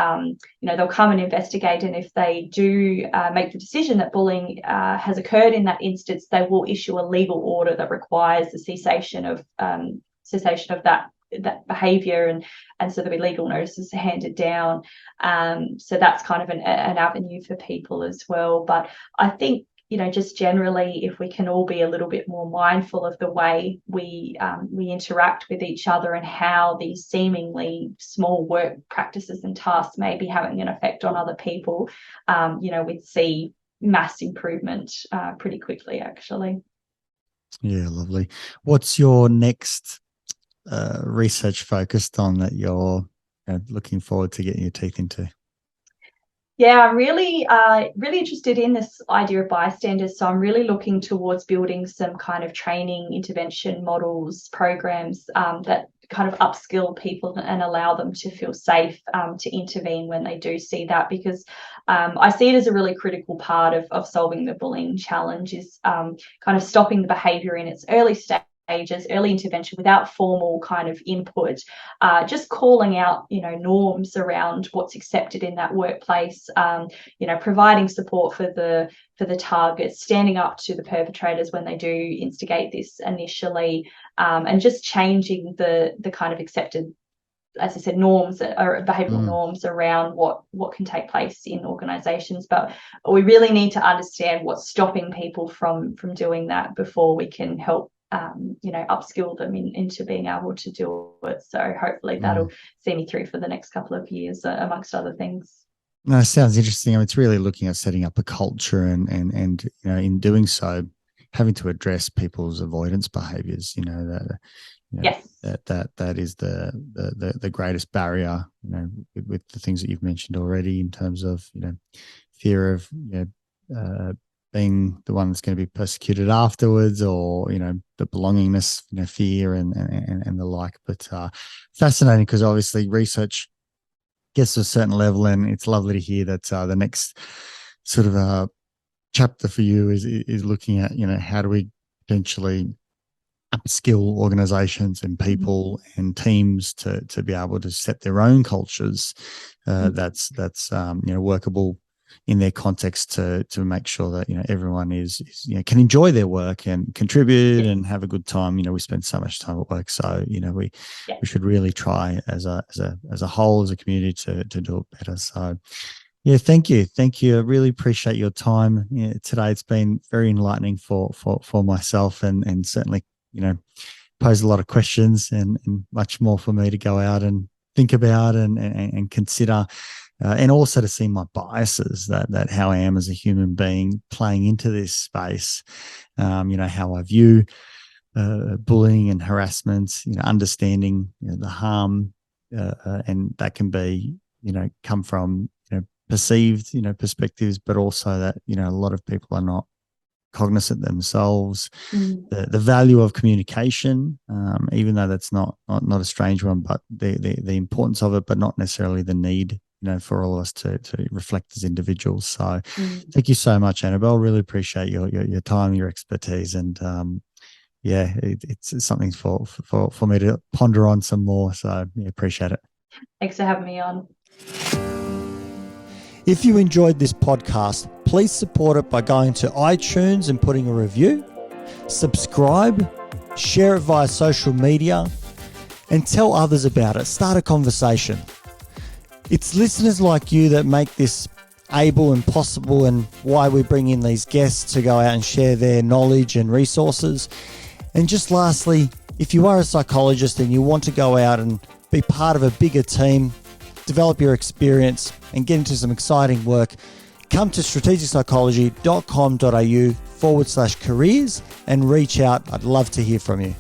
Speaker 3: they'll come and investigate, and if they do make the decision that bullying has occurred in that instance, they will issue a legal order that requires the cessation of that behaviour, and so there'll be legal notices handed down. So that's kind of an avenue for people as well. But I think, just generally, if we can all be a little bit more mindful of the way we interact with each other, and how these seemingly small work practices and tasks may be having an effect on other people, we'd see mass improvement pretty quickly, actually.
Speaker 1: Yeah, lovely. What's your next research focused on that you're looking forward to getting your teeth into?
Speaker 3: Yeah, I'm really interested in this idea of bystanders. So I'm really looking towards building some kind of training, intervention models, programs that kind of upskill people and allow them to feel safe to intervene when they do see that, because I see it as a really critical part of solving the bullying challenge, is kind of stopping the behaviour in its early stages, early intervention without formal kind of input, just calling out norms around what's accepted in that workplace, providing support for the targets, standing up to the perpetrators when they do instigate this initially, and just changing the kind of accepted, as I said, norms or behavioural norms around what can take place in organisations. But we really need to understand what's stopping people from doing that before we can help upskill them into being able to do it. So hopefully that'll see me through for the next couple of years, amongst other things.
Speaker 1: No, it sounds interesting. I mean, it's really looking at setting up a culture, and in doing so, having to address people's avoidance behaviours.
Speaker 3: Yes,
Speaker 1: that is the greatest barrier. With the things that you've mentioned already, in terms of fear of being the one that's going to be persecuted afterwards, or the belongingness, fear and the like. But fascinating, because obviously research gets to a certain level, and it's lovely to hear that the next sort of chapter for you is looking at how do we potentially upskill organizations and people and teams to be able to set their own cultures that's workable in their context, to make sure that everyone is can enjoy their work and contribute and have a good time. We spend so much time at work, so we should really try as a whole, as a community, to do it better. So thank you. I really appreciate your time today. It's been very enlightening for myself, and certainly posed a lot of questions, and much more for me to go out and think about and consider. And also to see my biases, that how I am as a human being playing into this space, how I view bullying and harassment, understanding the harm and that can be, come from, perceived, perspectives, but also that, a lot of people are not cognizant themselves. The value of communication, even though that's not a strange one, but the importance of it, but not necessarily the need, for all of us to reflect as individuals. So thank you so much, Annabelle. Really appreciate your time, your expertise, and it's something for me to ponder on some more. So appreciate it.
Speaker 3: Thanks for having me on.
Speaker 1: If you enjoyed this podcast, please support it by going to iTunes and putting a review, subscribe, share it via social media, and tell others about it. Start a conversation. It's listeners like you that make this able and possible, and why we bring in these guests to go out and share their knowledge and resources. And just lastly, if you are a psychologist and you want to go out and be part of a bigger team, develop your experience and get into some exciting work, come to strategicpsychology.com.au/careers and reach out. I'd love to hear from you.